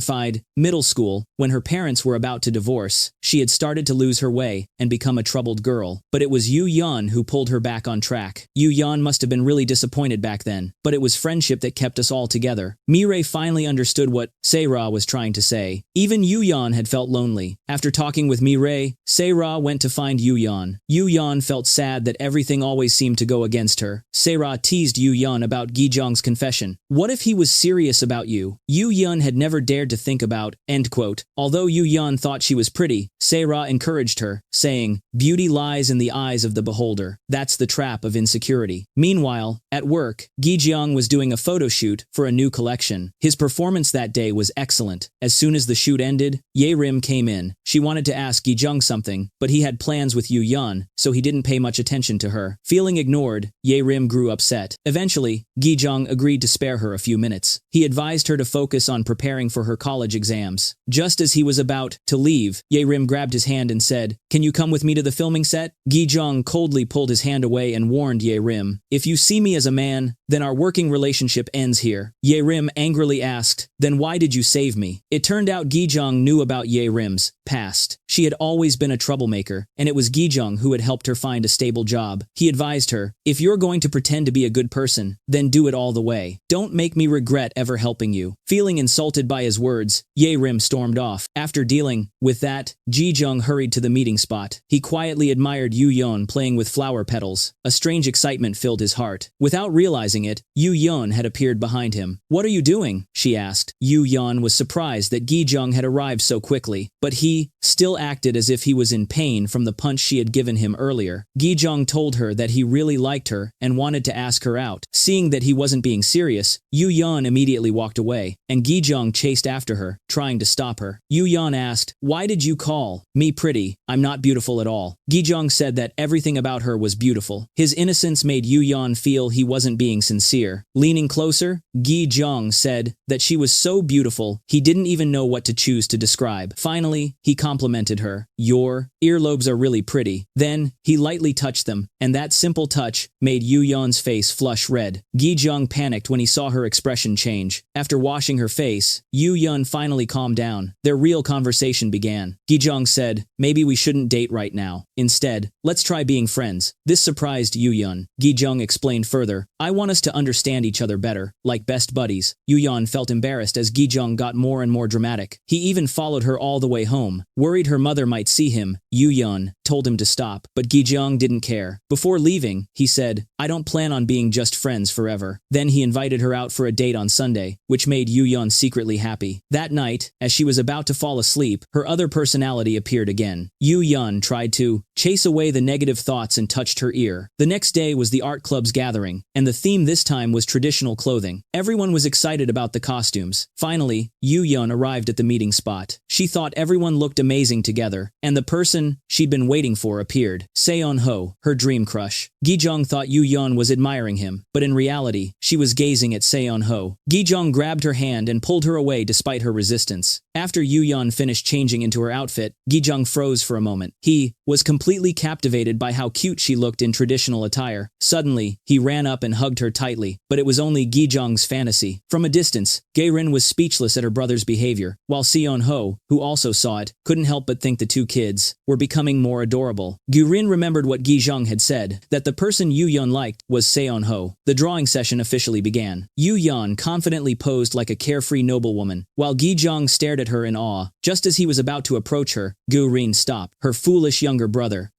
middle school, when her parents were about to divorce, she had started to lose her way and become a troubled girl. But it was Yu Yun who pulled her back on track. Yu Yun must have been really disappointed back then, but it was friendship that kept us all together. Mirai finally understood what Sera was trying to say. Even Yu Yun had felt lonely. After talking with Mirai, Sera went to find Yu Yun. Yu Yun felt sad that everything always seemed to go against her. Sera teased Yu Yun about Gui Jang's confession. What if he was serious about you? Yu Yun had never dared to think about, end quote. Although Yu Yun thought she was pretty, Sera encouraged her, saying, "Beauty lies in the eyes of the beholder. That's the trap of insecurity." Meanwhile, at work, Gui Jang was doing a photo shoot for a new collection. His performance that day was excellent. As soon as the shoot ended, Ye Rim came in. She wanted to ask Gui Jang something, but he had plans with Yu Yun, so he didn't pay much attention to her. Feeling ignored, Ye Rim grew upset. Eventually, Gui Jang agreed to spare her a few minutes. He advised her to focus on preparing for her college exams. Just as he was about to leave, Ye Rim grabbed his hand and said, "Can you come with me to the filming set?" Gui Jang coldly pulled his hand away and warned Ye Rim, "If you see me as a man, then our working relationship ends here." Ye Rim angrily asked, "Then why did you save me?" It turned out Gui Jang knew about Ye Rim's past. She had always been a troublemaker, and it was Gui Jang who had helped her find a stable job. He advised her, "If you're going to pretend to be a good person, then do it all the way. Don't make me regret ever helping you." Feeling insulted by his words, Ye Rim stormed off. After dealing with that, Gui Jang hurried to the meeting spot. He quietly admired Yu Yun playing with flower petals. A strange excitement filled his heart. Without realizing it, Yu Yun had appeared behind him. "What are you doing?" she asked. Yu Yun was surprised that Gui Jang had arrived so quickly, but he still acted as if he was in pain from the punch she had given him earlier. Gui Jang told her that he really liked her and wanted to ask her out. Seeing that he wasn't being serious, Yu Yun immediately walked away, and Gui Jang chased after her, trying to stop her. Yu Yun asked, "Why did you call me pretty? I'm not beautiful at all." Gui Jang said that everything about her was beautiful. His innocence made Yu Yun feel he wasn't being sincere. Leaning closer, Gui Jang said that she was so beautiful, he didn't even know what to choose to describe. Finally, he complimented her. "Your earlobes are really pretty." Then, he lightly touched them, and that simple touch made Yu Yun's face flush red. Gui Jang panicked when he saw her expression change. After washing her face, Yu Yun finally calmed down. Their real conversation began. Gui Jang said, "Maybe we shouldn't date right now. Instead, let's try being friends." This surprised Yu Yun. Gui Jang explained further, "I want us to understand each other better, like best buddies." Yu Yun felt embarrassed as Gui Jang got more and more dramatic. He even followed her all the way home. Worried her mother might see him, Yu Yun told him to stop, but Gui Jang didn't care. Before leaving, he said, "I don't plan on being just friends forever." Then he invited her out for a date on Sunday, which made Yu Yun secretly happy. That night, as she was about to fall asleep, her other personality appeared again. Yu Yun tried to chase away the negative thoughts and touched her ear. The next day was the art club's gathering, and the theme this time was traditional clothing. Everyone was excited about the costumes. Finally, Yu Yun arrived at the meeting spot. She thought everyone looked amazing together, and the person she'd been waiting for appeared. Seon Ho, her dream crush. Gui Jang thought Yu Yun was admiring him, but in reality, she was gazing at Seon Ho. Gui Jang grabbed her hand and pulled her away despite her resistance. After Yu Yun finished changing into her outfit, Gui Jang froze for a moment. He was completely captivated by how cute she looked in traditional attire. Suddenly, he ran up and hugged her tightly, but it was only Gui Jang's fantasy. From a distance, Gurin was speechless at her brother's behavior, while Seon Ho, who also saw it, couldn't help but think the two kids were becoming more adorable. Gurin remembered what Gui Jang had said, that the person Yu Yun liked was Seon Ho. The drawing session officially began. Yu Yun confidently posed like a carefree noblewoman, while Gui Jang stared at her in awe. Just as he was about to approach her, Gurin stopped. Her foolish younger brother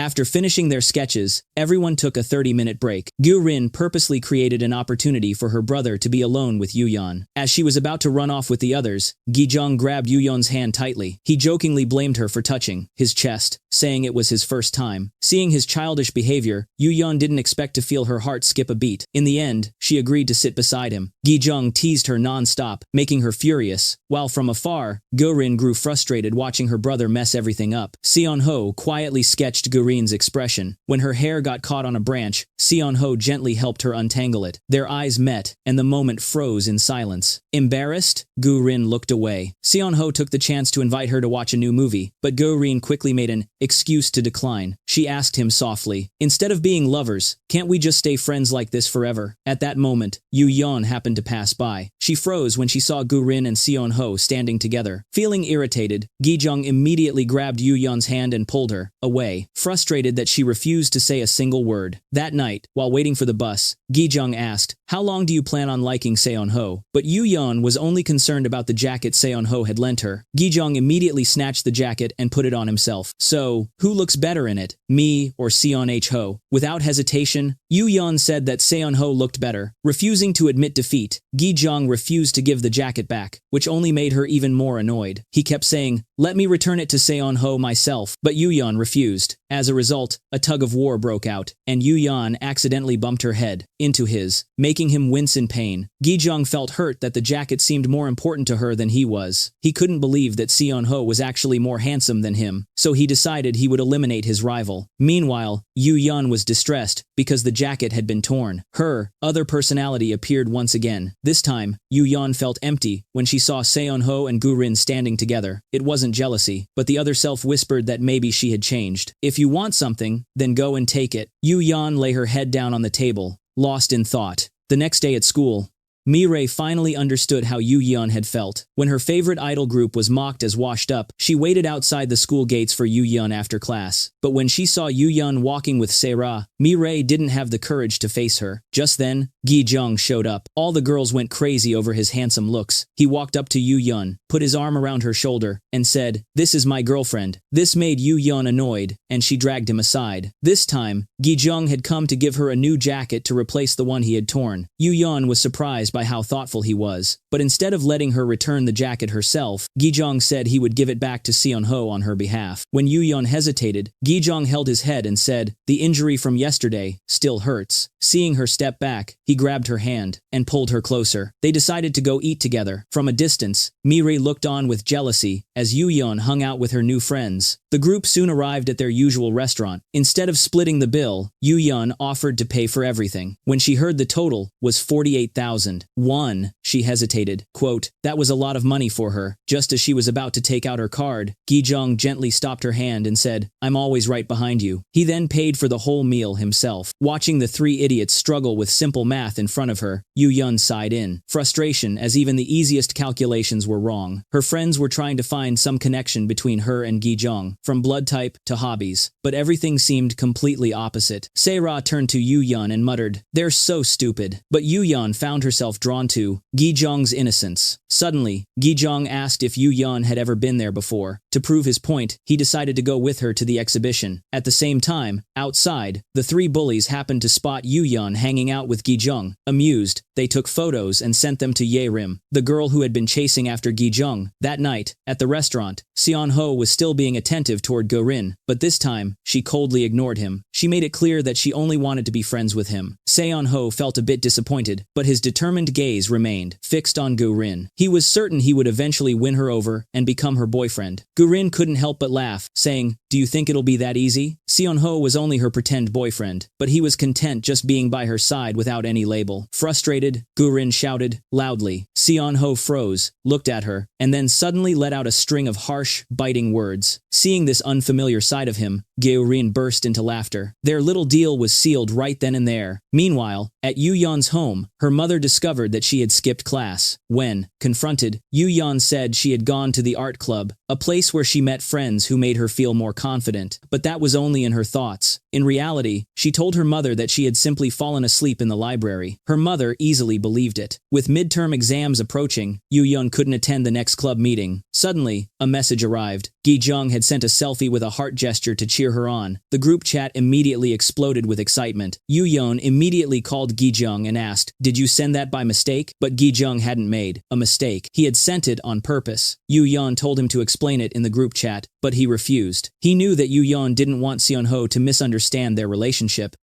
After finishing their sketches, everyone took a 30-minute break. Gurin purposely created an opportunity for her brother to be alone with Yuyeon. As she was about to run off with the others, Gui Jang grabbed Yuyeon's hand tightly. He jokingly blamed her for touching his chest, saying it was his first time. Seeing his childish behavior, Yuyeon didn't expect to feel her heart skip a beat. In the end, she agreed to sit beside him. Gui Jang teased her non-stop, making her furious, while from afar, Gurin grew frustrated watching her brother mess everything up. Seon-ho quietly sketched Gurin's expression. When her hair got caught on a branch, Seon-ho gently helped her untangle it. Their eyes met, and the moment froze in silence. Embarrassed, Gurin looked away. Seon-ho took the chance to invite her to watch a new movie, but Gurin quickly made an excuse to decline. She asked him softly, "Instead of being lovers, can't we just stay friends like this forever?" At that moment, Yuyeon happened to pass by. She froze when she saw Gurin and Seon-ho standing together. Feeling irritated, Gui Jang immediately grabbed Yuyeon's hand and pulled her away, frustrated that she refused to say a single word. That night, while waiting for the bus, Gui Jang asked, "How long do you plan on liking Seon-ho?" But Yuyeon was only concerned about the jacket Seon-ho had lent her. Gui Jang immediately snatched the jacket and put it on himself. "So, who looks better in it, me or Seon-ho?" Without hesitation, Yuyeon said that Seon-ho looked better. Refusing to admit defeat, Gui Jang refused to give the jacket back, which only made her even more annoyed. He kept saying, "Let me return it to Seon-ho myself," but Yuyeon refused. As a result, a tug of war broke out, and Yuyeon accidentally bumped her head into his, making him wince in pain. Gui Jang felt hurt that the jacket seemed more important to her than he was. He couldn't believe that Seon-ho was actually more handsome than him, so he decided he would eliminate his rival. Meanwhile, Yuyeon was distressed because the jacket had been torn. Her other personality appeared once again. This time, Yuyeon felt empty when she saw Seon-ho and Gurin standing together. It wasn't jealousy, but the other self whispered that maybe she had changed. "If you want something, then go and take it." Yuyeon lay her head down on the table, lost in thought. The next day at school, Mireille finally understood how Yuyeon had felt. When her favorite idol group was mocked as washed up, she waited outside the school gates for Yuyeon after class. But when she saw Yuyeon walking with Sera, Mireille didn't have the courage to face her. Just then, Gui Jang showed up. All the girls went crazy over his handsome looks. He walked up to Yuyeon, put his arm around her shoulder, and said, "This is my girlfriend." This made Yuyeon annoyed, and she dragged him aside. This time, Gui Jang had come to give her a new jacket to replace the one he had torn. Yuyeon was surprised by how thoughtful he was, but instead of letting her return the jacket herself, Gui Jang said he would give it back to Seon-ho on her behalf. When Yuyeon hesitated, Gui Jang held his head and said, "The injury from yesterday still hurts." Seeing her step back, he grabbed her hand and pulled her closer. They decided to go eat together. From a distance, Mireille looked on with jealousy as Yuyeon hung out with her new friends. The group soon arrived at their usual restaurant. Instead of splitting the bill, Yuyeon offered to pay for everything. When she heard the total was 48,000 won, she hesitated. Quote, "That was a lot of money for her." Just as she was about to take out her card, Gui Jang gently stopped her hand and said, "I'm always right behind you." He then paid for the whole meal himself. Watching the three idiots struggle with simple math in front of her, Yuyeon sighed in frustration as even the easiest calculations were wrong. Her friends were trying to find some connection between her and Gui Jang, from blood type to hobbies, but everything seemed completely opposite. Sera turned to Yuyeon and muttered, "They're so stupid." But Yuyeon found herself drawn to Gui Jang's innocence. Suddenly, Gui Jang asked if Yuyeon had ever been there before. To prove his point, he decided to go with her to the exhibition. At the same time, outside, the three bullies happened to spot Yuyeon hanging out with Gui Jang. Amused, they took photos and sent them to Yerim, the girl who had been chasing after Gui Jang. That night, at the restaurant, Seon-ho was still being attentive toward Gurin, but this time, she coldly ignored him. She made it clear that she only wanted to be friends with him. Seon-ho felt a bit disappointed, but his determined gaze remained fixed on Gurin. He was certain he would eventually win her over and become her boyfriend. Gurin couldn't help but laugh, saying, "Do you think it'll be that easy?" Seon-ho was only her pretend boyfriend, but he was content just being by her side without any label. Frustrated, Gurin shouted loudly. Seon-ho froze, looked at her, and then suddenly let out a string of harsh, biting words. Seeing this unfamiliar side of him, Gurin burst into laughter. Their little deal was sealed right then and there. Meanwhile, at Yuyeon's home, her mother discovered that she had skipped class. When confronted, Yuyeon said she had gone to the art club, a place where she met friends who made her feel more confident. But that was only in her thoughts. In reality, she told her mother that she had simply fallen asleep in the library. Her mother easily believed it. With midterm exams approaching, Yu-yeon couldn't attend the next club meeting. Suddenly, a message arrived. Gui Jang had sent a selfie with a heart gesture to cheer her on. The group chat immediately exploded with excitement. Yu-yeon immediately called Gui Jang and asked, "Did you send that by mistake?" But Gui Jang hadn't made a mistake. He had sent it on purpose. Yu-yeon told him to explain it in the group chat, but he refused. He knew that Yu-yeon didn't want Seon-ho to misunderstand their relationship.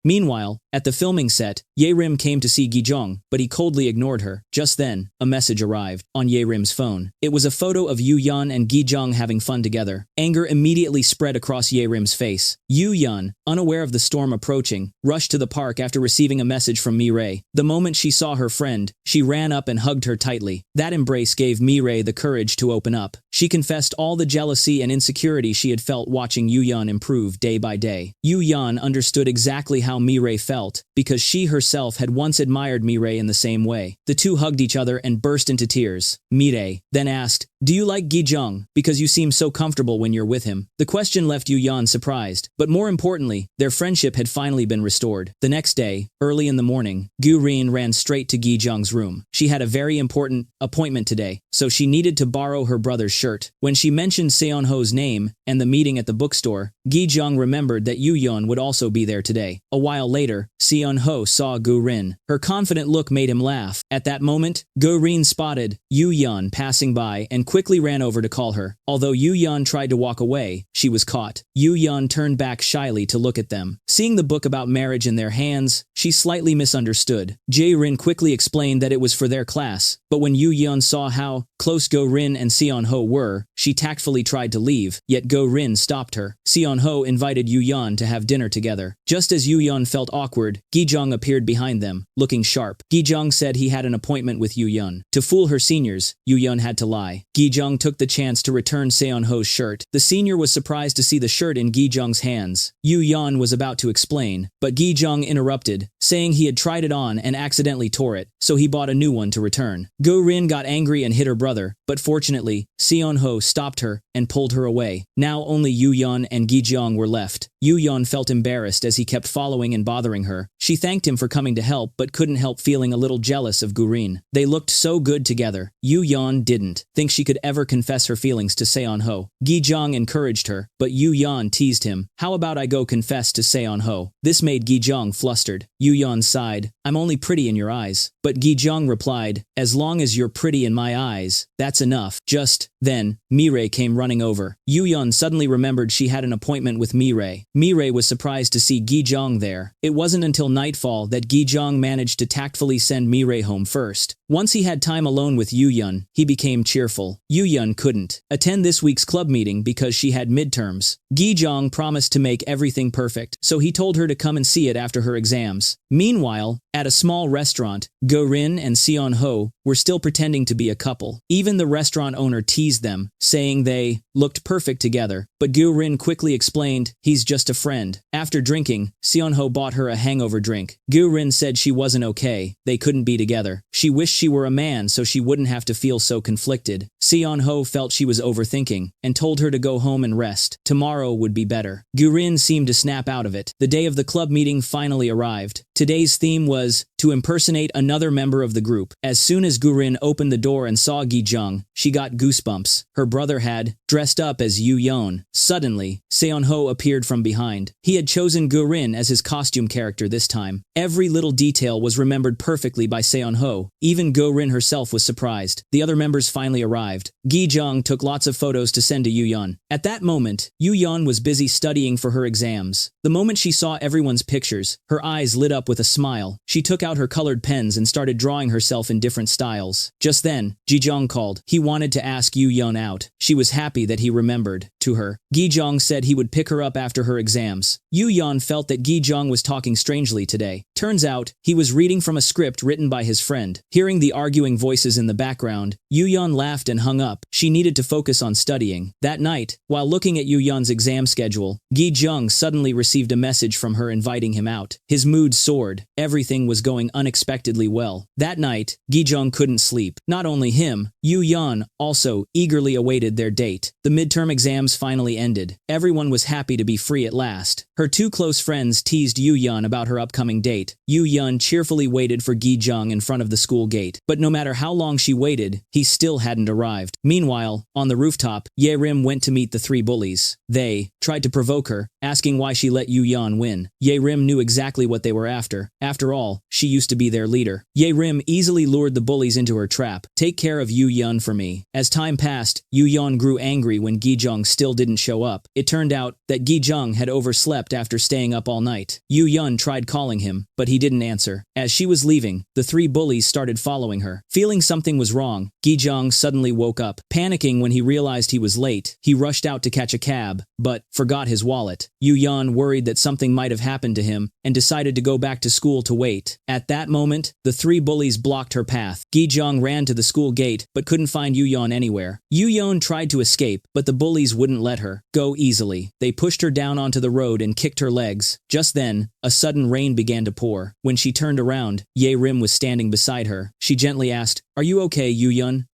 Meanwhile, at the filming set, Ye-rim came to see Gui Jang, but he coldly ignored her. Just then, a message arrived on Ye-rim's phone. It was a photo of Yu-yeon and Gui Jang having fun together. Anger immediately spread across Ye-rim's face. Yu-yeon, unaware of the storm approaching, rushed to the park after receiving a message from Mi-rae. The moment she saw her friend, she ran up and hugged her tightly. That embrace gave Mi-rae the courage to open up. She confessed all the jealousy and insecurity she had felt watching Yu-yeon improve day by day. Yu-yeon understood exactly how Mi-rae felt, because she herself had once admired Mi-rae in the same way. The two hugged each other and burst into tears. Mi-rae then asked, "Do you like Gui Jang? Because you seem so comfortable when you're with him." The question left Yu-yeon surprised, but more importantly, their friendship had finally been restored. The next day, early in the morning, Gurin ran straight to Gui Jang's room. She had a very important appointment today, so she needed to borrow her brother's shirt. When she mentioned Seon-ho's name and the meeting at the bookstore, Gui Jang remembered that Yu-yeon would also be there today. A while later, Seon-ho saw Gurin. Her confident look made him laugh. At that moment, Gurin spotted Yu-yeon passing by and quickly ran over to call her. Although Yu-yeon tried to walk away, she was caught. Yu-yeon turned back shyly to look at them. Seeing the book about marriage in their hands, she slightly misunderstood. Jae-rin quickly explained that it was for their class, but when Yu-yeon saw how close Gurin and Seon-ho were, she tactfully tried to leave, yet Gurin stopped her. Seon-ho invited Yu-yeon to have dinner together. Just as Yu-yeon felt awkward, Gui Jang appeared behind them, looking sharp. Gui Jang said he had an appointment with Yu-yeon. To fool her seniors, Yu-yeon had to lie. Gui Jang took the chance to return Seon-ho's shirt. The senior was surprised to see the shirt in Gui Jang's hands. Yu-yeon was about to explain, but Gui Jang interrupted, saying he had tried it on and accidentally tore it, so he bought a new one to return. Gurin got angry and hit her brother, but fortunately, Seon-ho stopped her and pulled her away. Now only Yu-yeon and Gui Jang were left. Yu-yeon felt embarrassed as he kept following and bothering her. She thanked him for coming to help but couldn't help feeling a little jealous of Gurin. They looked so good together. Yu-yeon didn't think she could ever confess her feelings to Seon-ho. Gui Jang encouraged her, but Yu-yeon teased him. "How about I go confess to Seon-ho?" This made Gui Jang flustered. Yu-yeon sighed, "I'm only pretty in your eyes." But Gui Jang replied, "As long as you're pretty in my eyes, that's enough." Just then, Mi-rae came running over. Yu-yeon suddenly remembered she had an appointment with Mi-rae. Mi-rae was surprised to see Gui Jang there. It wasn't until nightfall that Gui Jang managed to tactfully send Mi-rae home first. Once he had time alone with Yu-yeon, he became cheerful. Yu-yeon couldn't attend this week's club meeting because she had midterms. Gui Jang promised to make everything perfect, so he told her to come and see it after her exams. Meanwhile, at a small restaurant, Gurin and Seon-ho were still pretending to be a couple. Even the restaurant owner teased them, saying they looked perfect together, but Gurin quickly explained he's just a friend. After drinking, Seon-ho bought her a hangover drink. Gurin said she wasn't okay, they couldn't be together. She wished she were a man so she wouldn't have to feel so conflicted. Seon-ho felt she was overthinking, and told her to go home and rest. Tomorrow would be better. Gurin seemed to snap out of it. The day of the club meeting finally arrived. Today's theme was to impersonate another member of the group. As soon as Gurin opened the door and saw Gui Jang, she got goosebumps. Her brother had dressed up as Yu-yeon. Suddenly, Seon-ho appeared from behind. He had chosen Gurin as his costume character this time. Every little detail was remembered perfectly by Seon-ho. Even Gurin herself was surprised. The other members finally arrived. Gui Jang took lots of photos to send to Yu-yeon. At that moment, Yu-yeon was busy studying for her exams. The moment she saw everyone's pictures, her eyes lit up with a smile. She took out her colored pens and started drawing herself in different styles. Just then, Gui Jang called. He wanted to ask Yu-yeon out. She was happy that he remembered to her. Gui Jang said he would pick her up after her exams. Yu-yeon felt that Gui Jang was talking strangely today. Turns out, he was reading from a script written by his friend. Hearing the arguing voices in the background, Yu-yeon laughed and hung up. She needed to focus on studying. That night, while looking at Yu-yeon's exam schedule, Gui Jang suddenly received a message from her inviting him out. His mood soared. Everything was going unexpectedly well. That night, Gui Jang couldn't sleep. Not only him, Yu-yeon also eagerly awaited their date. The midterm exams finally ended. Everyone was happy to be free at last. Her two close friends teased Yu Yun about her upcoming date. Yu Yun cheerfully waited for Gui Jang in front of the school gate. But no matter how long she waited, he still hadn't arrived. Meanwhile, on the rooftop, Ye Rim went to meet the three bullies. They tried to provoke her, asking why she let Yu Yun win. Ye Rim knew exactly what they were after. After all, she used to be their leader. Ye Rim easily lured the bullies into her trap. Take care of Yu Yun for me. As time passed, Yu Yun grew angry when Gui Jang still didn't show up. It turned out that Gui Jang had overslept after staying up all night. Yu Yun tried calling him, but he didn't answer. As she was leaving, the three bullies started following her. Feeling something was wrong, Gui Jang suddenly woke up. Panicking when he realized he was late, he rushed out to catch a cab, but forgot his wallet. Yu Yun worried that something might have happened to him and decided to go back to school to wait. At that moment, the three bullies blocked her path. Gui Jang ran to the school gate but couldn't find Yu Yun anywhere. Yu Yun tried to escape, but the bullies wouldn't let her go easily. They pushed her down onto the road and kicked her legs. Just then, a sudden rain began to pour. When she turned around, Ye Rim was standing beside her. She gently asked, "Are you okay, Yu Yun?"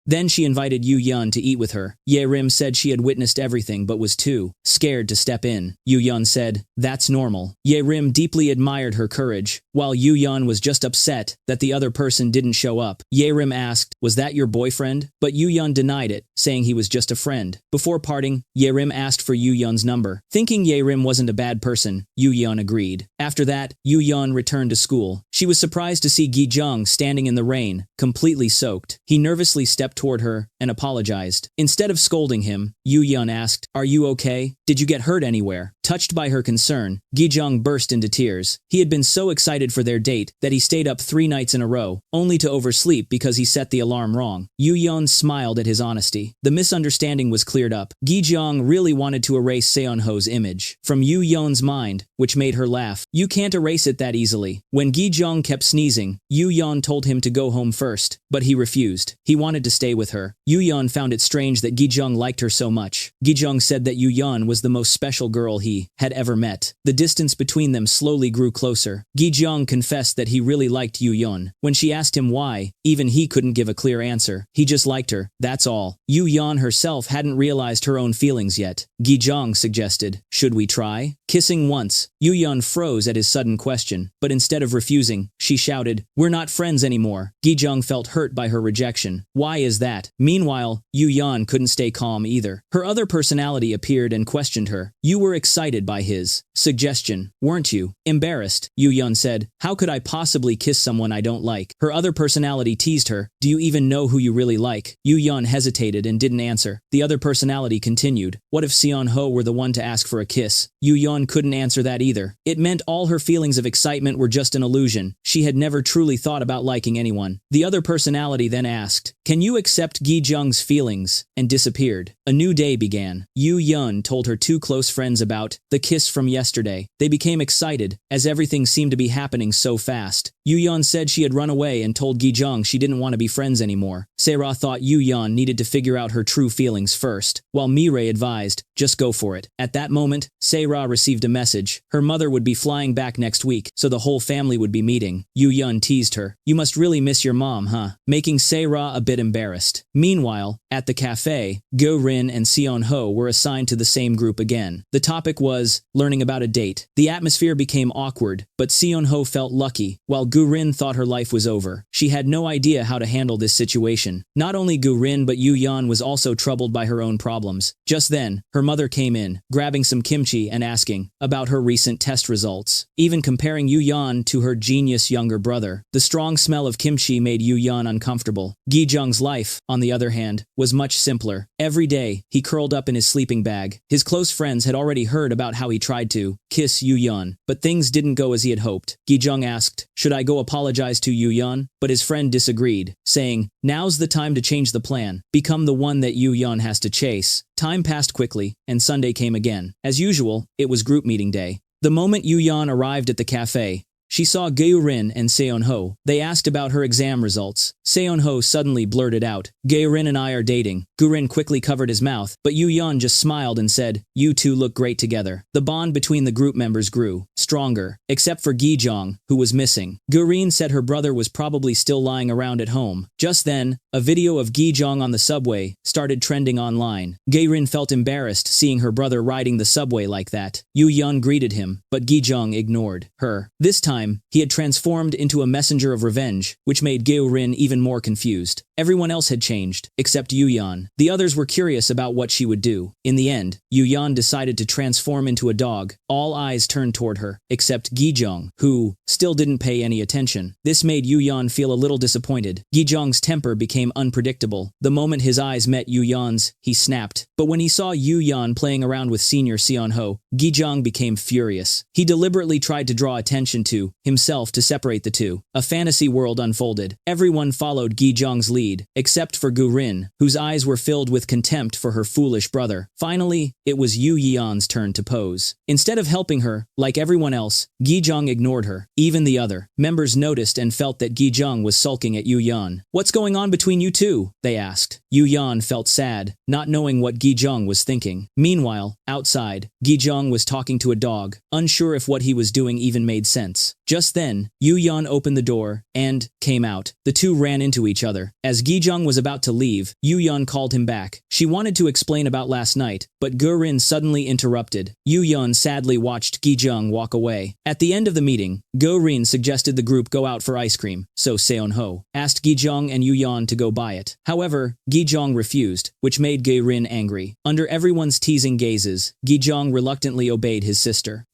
Then she invited Yu Yun to eat with her. Ye Rim said she had witnessed everything but was too scared to step in. Yu Yun said, "That's normal." Ye Rim deeply admired her courage, while Yu Yun was just upset that the other person didn't show up. Ye Rim asked, "Was that your boyfriend?" But Yu Yun denied it, saying he was just a friend. Before parting, Ye Rim asked for Yu Yun's number. Thinking Ye Rim wasn't a bad person, Yu Yun agreed. After that, Yu Yun returned to school. She was surprised to see Gui Jang standing in the rain, completely soaked. He nervously stepped toward her and apologized. Instead of scolding him, Yu Yun asked, "Are you okay? Did you get hurt anywhere?" Touched by her concern, Gui Jang burst into tears. He had been so excited for their date that he stayed up 3 nights in a row, only to oversleep because he set the alarm wrong. Yu Yun smiled at his honesty. The misunderstanding was cleared up. Gui Jang really wanted to erase Seon-ho's image from Yu Yun's mind, which made her laugh. You can't erase it that easily. When Gui Jang kept sneezing, Yu Yun told him to go home first, but he refused. He wanted to stay with her. Yu Yun found it strange that Gui Jang liked her so much. Gui Jang said that Yu Yun was the most special girl he had ever met. The distance between them slowly grew closer. Gui Jang confessed that he really liked Yu Yun. When she asked him why, even he couldn't give a clear answer. He just liked her, that's all. Yu Yun herself hadn't realized her own feelings yet. Gui Jang suggested, "Should we try?" Kissing once, Yu Yun froze at his sudden question, but instead of refusing, she shouted, "We're not friends anymore." Gui Jang felt hurt by her rejection. Why is that? Meanwhile, Yu Yun couldn't stay calm either. Her other personality appeared and questioned her. You were excited by his suggestion, weren't you? Embarrassed, Yu Yun said, "How could I possibly kiss someone I don't like?" Her other personality teased her. "Do you even know who you really like?" Yu Yun hesitated and didn't answer. The other personality continued. What if Seon-ho were the one to ask for a kiss? Yu Yun couldn't answer that either. It meant all her feelings of excitement were just an illusion. She had never truly thought about liking anyone. The other personality then asked, "Can you accept Gui Jang's feelings?" and disappeared. A new day began. Yu Yun told her 2 close friends about the kiss from yesterday. They became excited, as everything seemed to be happening so fast. Yu Yun said she had run away and told Gui Jang she didn't want to be friends anymore. Se-ra thought Yu Yun needed to figure out her true feelings first, while Mirai advised, "Just go for it." At that moment, Se-ra received a message. Her mother would be flying back next week, so the whole family would be meeting. Yu Yun teased her. "You must really miss your mom, huh?" Making Se-ra a bit embarrassed. Meanwhile, at the cafe, Gurin and Seon-ho were assigned to the same group again. The topic was learning about a date. The atmosphere became awkward, but Seon-ho felt lucky, while Gurin thought her life was over. She had no idea how to handle this situation. Not only Gurin but Yu Yun was also troubled by her own problems. Just then, her mother came in, grabbing some kimchi and asking about her recent test results, even comparing Yu Yun to her genius younger brother. The strong smell of kimchi made Yu Yun uncomfortable. Gui Jang's life, on the other hand, was much simpler. Every day, he curled up in his sleeping bag. His close friends had already heard about how he tried to kiss Yu Yun, but things didn't go as he had hoped. Gui Jang asked, "Should I go apologize to Yu Yun?" But his friend disagreed, saying, "Now's the time to change the plan. Become the one that Yu Yun has to chase." Time passed quickly, and Sunday came again. As usual, it was group meeting day. The moment Yu Yun arrived at the cafe, she saw Gurin and Seon-ho. They asked about her exam results. Seon-ho suddenly blurted out, "Gurin and I are dating." Gurin quickly covered his mouth, but Yu-yeon just smiled and said, "You two look great together." The bond between the group members grew stronger, except for Gui Jang, who was missing. Gurin said her brother was probably still lying around at home. Just then, a video of Gui Jang on the subway started trending online. Gurin felt embarrassed seeing her brother riding the subway like that. Yu-yeon greeted him, but Gui Jang ignored her. This time, he had transformed into a messenger of revenge, which made Gurin even more confused. Everyone else had changed, except Yu-yeon. The others were curious about what she would do. In the end, Yu-yeon decided to transform into a dog. All eyes turned toward her, except Gui Jang, who still didn't pay any attention. This made Yu-yeon feel a little disappointed. Gui Jang's temper became unpredictable. The moment his eyes met Yu-yeon's, he snapped. But when he saw Yu-yeon playing around with senior Seon-ho, Gui Jang became furious. He deliberately tried to draw attention to himself to separate the two. A fantasy world unfolded. Everyone followed Gui Jang's lead, except for Gurin, whose eyes were filled with contempt for her foolish brother. Finally, it was Yu-yeon's turn to pose. Instead of helping her, like everyone else, Gui Jang ignored her. Even the other members noticed and felt that Gui Jang was sulking at Yu-yeon. "What's going on between you two?" they asked. Yu-yeon felt sad, not knowing what Gui Jang was thinking. Meanwhile, outside, Gui Jang was talking to a dog, unsure if what he was doing even made sense. Just then, Yu-yeon opened the door and came out. The two ran into each other. As Gui Jang was about to leave, Yu-yeon called him back. She wanted to explain about last night, but Gurin suddenly interrupted. Yu-yeon sadly watched Gui Jang walk away. At the end of the meeting, Gurin suggested the group go out for ice cream, so Seon-ho asked Gui Jang and Yu-yeon to go buy it. However, Gui Jang refused, which made Gurin angry. Under everyone's teasing gazes, Gui Jang reluctantly obeyed his sister.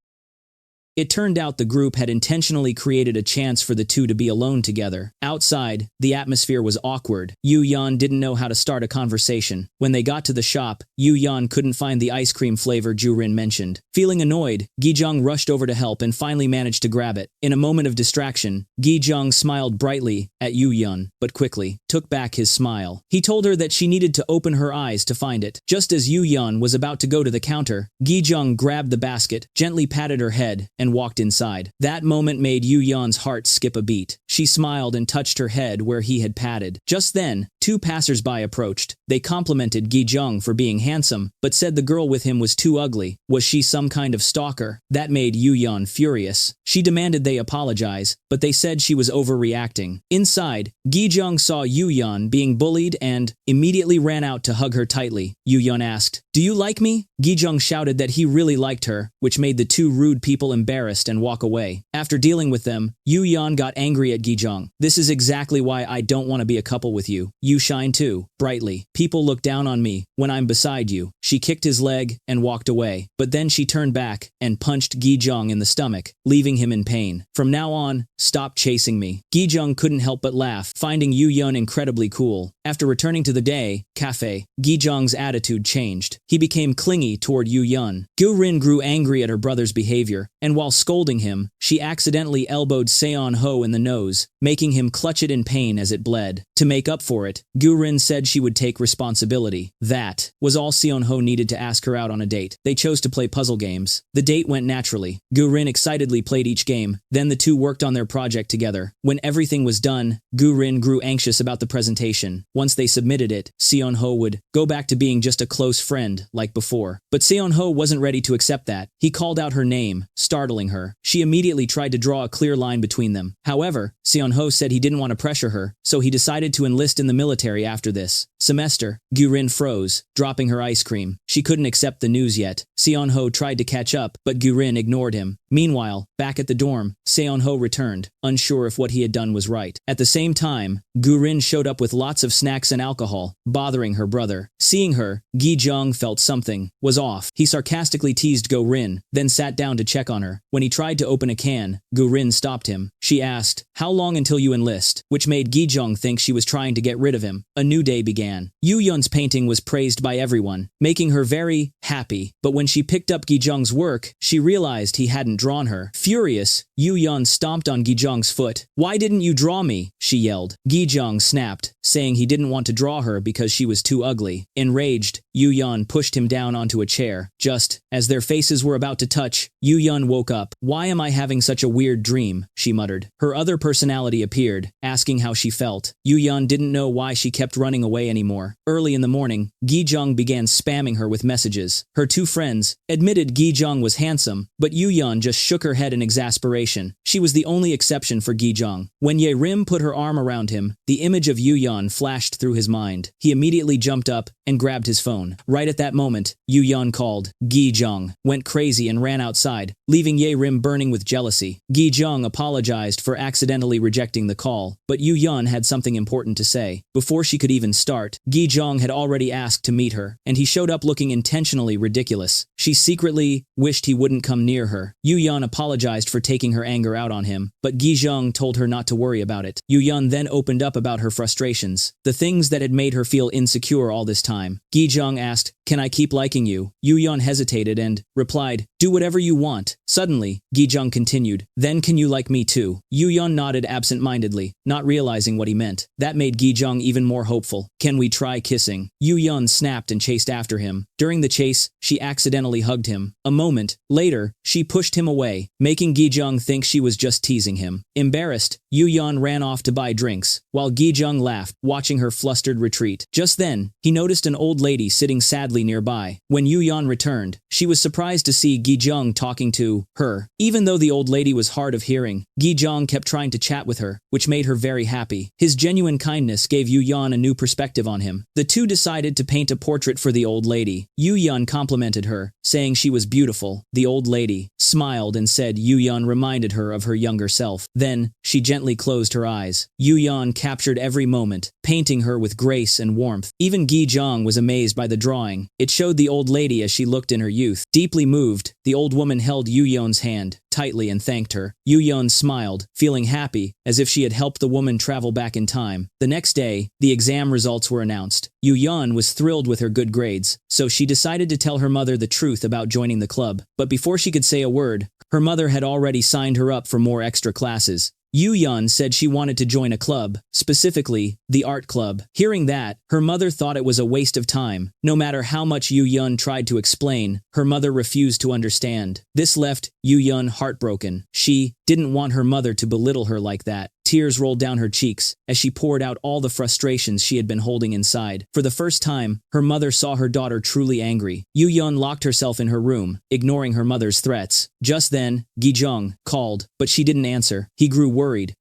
It turned out the group had intentionally created a chance for the two to be alone together. Outside, the atmosphere was awkward. Yu-yeon didn't know how to start a conversation. When they got to the shop, Yu-yeon couldn't find the ice cream flavor Gurin mentioned. Feeling annoyed, Gui Jang rushed over to help and finally managed to grab it. In a moment of distraction, Gui Jang smiled brightly at Yu-yeon, but quickly took back his smile. He told her that she needed to open her eyes to find it. Just as Yu-yeon was about to go to the counter, Gui Jang grabbed the basket, gently patted her head, and walked inside. That moment made Yu-yeon's heart skip a beat. She smiled and touched her head where he had patted. Just then, two passers-by approached. They complimented Gui Jang for being handsome, but said the girl with him was too ugly. Was she some kind of stalker? That made Yu-yeon furious. She demanded they apologize, but they said she was overreacting. Inside, Gui Jang saw Yu-yeon being bullied and immediately ran out to hug her tightly. Yu-yeon asked, "Do you like me?" Gui Jang shouted that he really liked her, which made the two rude people embarrassed and walk away. After dealing with them, Yu-yeon got angry at Gui Jang. "This is exactly why I don't want to be a couple with you. You shine too, brightly. People look down on me when I'm beside you." She kicked his leg and walked away, but then she turned back and punched Gui Jang in the stomach, leaving him in pain. "From now on, stop chasing me." Gui Jang couldn't help but laugh, finding Yu-yeon incredibly cool. After returning to the cafe, Gui Jang's attitude changed. He became clingy toward Yu-yeon. Gurin grew angry at her brother's behavior, and while scolding him, she accidentally elbowed Seon-ho in the nose, making him clutch it in pain as it bled. To make up for it, Gurin said she would take responsibility. That was all Seon-ho needed to ask her out on a date. They chose to play puzzle games. The date went naturally. Gurin excitedly played each game, then the two worked on their project together. When everything was done, Gurin grew anxious about the presentation. Once they submitted it, Seon-ho would go back to being just a close friend like before. But Seon-ho wasn't ready to accept that. He called out her name, startling her. She immediately tried to draw a clear line between them. However, Seon-ho said he didn't want to pressure her, so he decided to enlist in the military after this semester. Gurin froze, dropping her ice cream. She couldn't accept the news yet. Seon-ho tried to catch up, but Gurin ignored him. Meanwhile, back at the dorm, Seon-ho returned, unsure if what he had done was right. At the same time, Gurin showed up with lots of snacks and alcohol, bothering her brother. Seeing her, Gui Jang felt something was off. He sarcastically teased Gurin, then sat down to check on her. When he tried to open a can, Gurin stopped him. She asked, "How long until you enlist?" which made Gui Jang think she was trying to get rid of him. A new day began. Yu-yeon's painting was praised by everyone, making her very happy. But when she picked up Gui Jang's work, she realized he hadn't drawn her. Furious, Yu-yeon stomped on Gui Jang's foot. "Why didn't you draw me?" she yelled. Gui Jang snapped, saying he didn't didn't want to draw her because she was too ugly. Enraged, Yu-yeon pushed him down onto a chair. Just as their faces were about to touch, Yu-yeon woke up. "Why am I having such a weird dream?" she muttered. Her other personality appeared, asking how she felt. Yu-yeon didn't know why she kept running away anymore. Early in the morning, Gui Jang began spamming her with messages. Her two friends admitted Gui Jang was handsome, but Yu-yeon just shook her head in exasperation. She was the only exception for Gui Jang. When Ye-rim put her arm around him, the image of Yu-yeon flashed through his mind. He immediately jumped up and grabbed his phone. Right at that moment, Yu-yeon called. Gui Jang went crazy and ran outside, leaving Ye-rim burning with jealousy. Gui Jang apologized for accidentally rejecting the call, but Yu-yeon had something important to say. Before she could even start, Gui Jang had already asked to meet her, and he showed up looking intentionally ridiculous. She secretly wished he wouldn't come near her. Yu-yeon apologized for taking her anger out on him, but Gui Jang told her not to worry about it. Yu-yeon then opened up about her frustrations, the things that had made her feel insecure all this time. Gui Jang asked, "Can I keep liking you?" Yu-yeon hesitated and replied, "Do whatever you want." Suddenly, Gui Jang continued, "Then can you like me too?" Yu-yeon nodded absent-mindedly, not realizing what he meant. That made Gui Jang even more hopeful. "Can we try kissing?" Yu-yeon snapped and chased after him. During the chase, she accidentally hugged him. A moment later, she pushed him away, making Gui Jang think she was just teasing him. Embarrassed, Yu-yeon ran off to buy drinks, while Gui Jang laughed, watching her flustered retreat. Just then, he noticed an old lady sitting sadly nearby. When Yu-yeon returned, she was surprised to see Gui Jang talking to her. Even though the old lady was hard of hearing, Gui Jang kept trying to chat with her, which made her very happy. His genuine kindness gave Yu-yeon a new perspective on him. The two decided to paint a portrait for the old lady. Yu-yeon complimented her, saying she was beautiful. The old lady smiled and said Yu-yeon reminded her of her younger self. Then, she gently closed her eyes. Yu-yeon captured every moment, painting her with grace and warmth. Even Gui Jang was amazed by the drawing. It showed the old lady as she looked in her youth. Deeply moved, the old woman held Yu-yeon's hand tightly and thanked her. Yu-yeon smiled, feeling happy, as if she had helped the woman travel back in time. The next day, the exam results were announced. Yu-yeon was thrilled with her good grades, so she decided to tell her mother the truth about joining the club. But before she could say a word, her mother had already signed her up for more extra classes. Yu-yeon said she wanted to join a club, specifically, the art club. Hearing that, her mother thought it was a waste of time. No matter how much Yu-yeon tried to explain, her mother refused to understand. This left Yu-yeon heartbroken. She didn't want her mother to belittle her like that. Tears rolled down her cheeks as she poured out all the frustrations she had been holding inside. For the first time, her mother saw her daughter truly angry. Yu-yeon locked herself in her room, ignoring her mother's threats. Just then, Gui Jang called, but she didn't answer. He grew worried,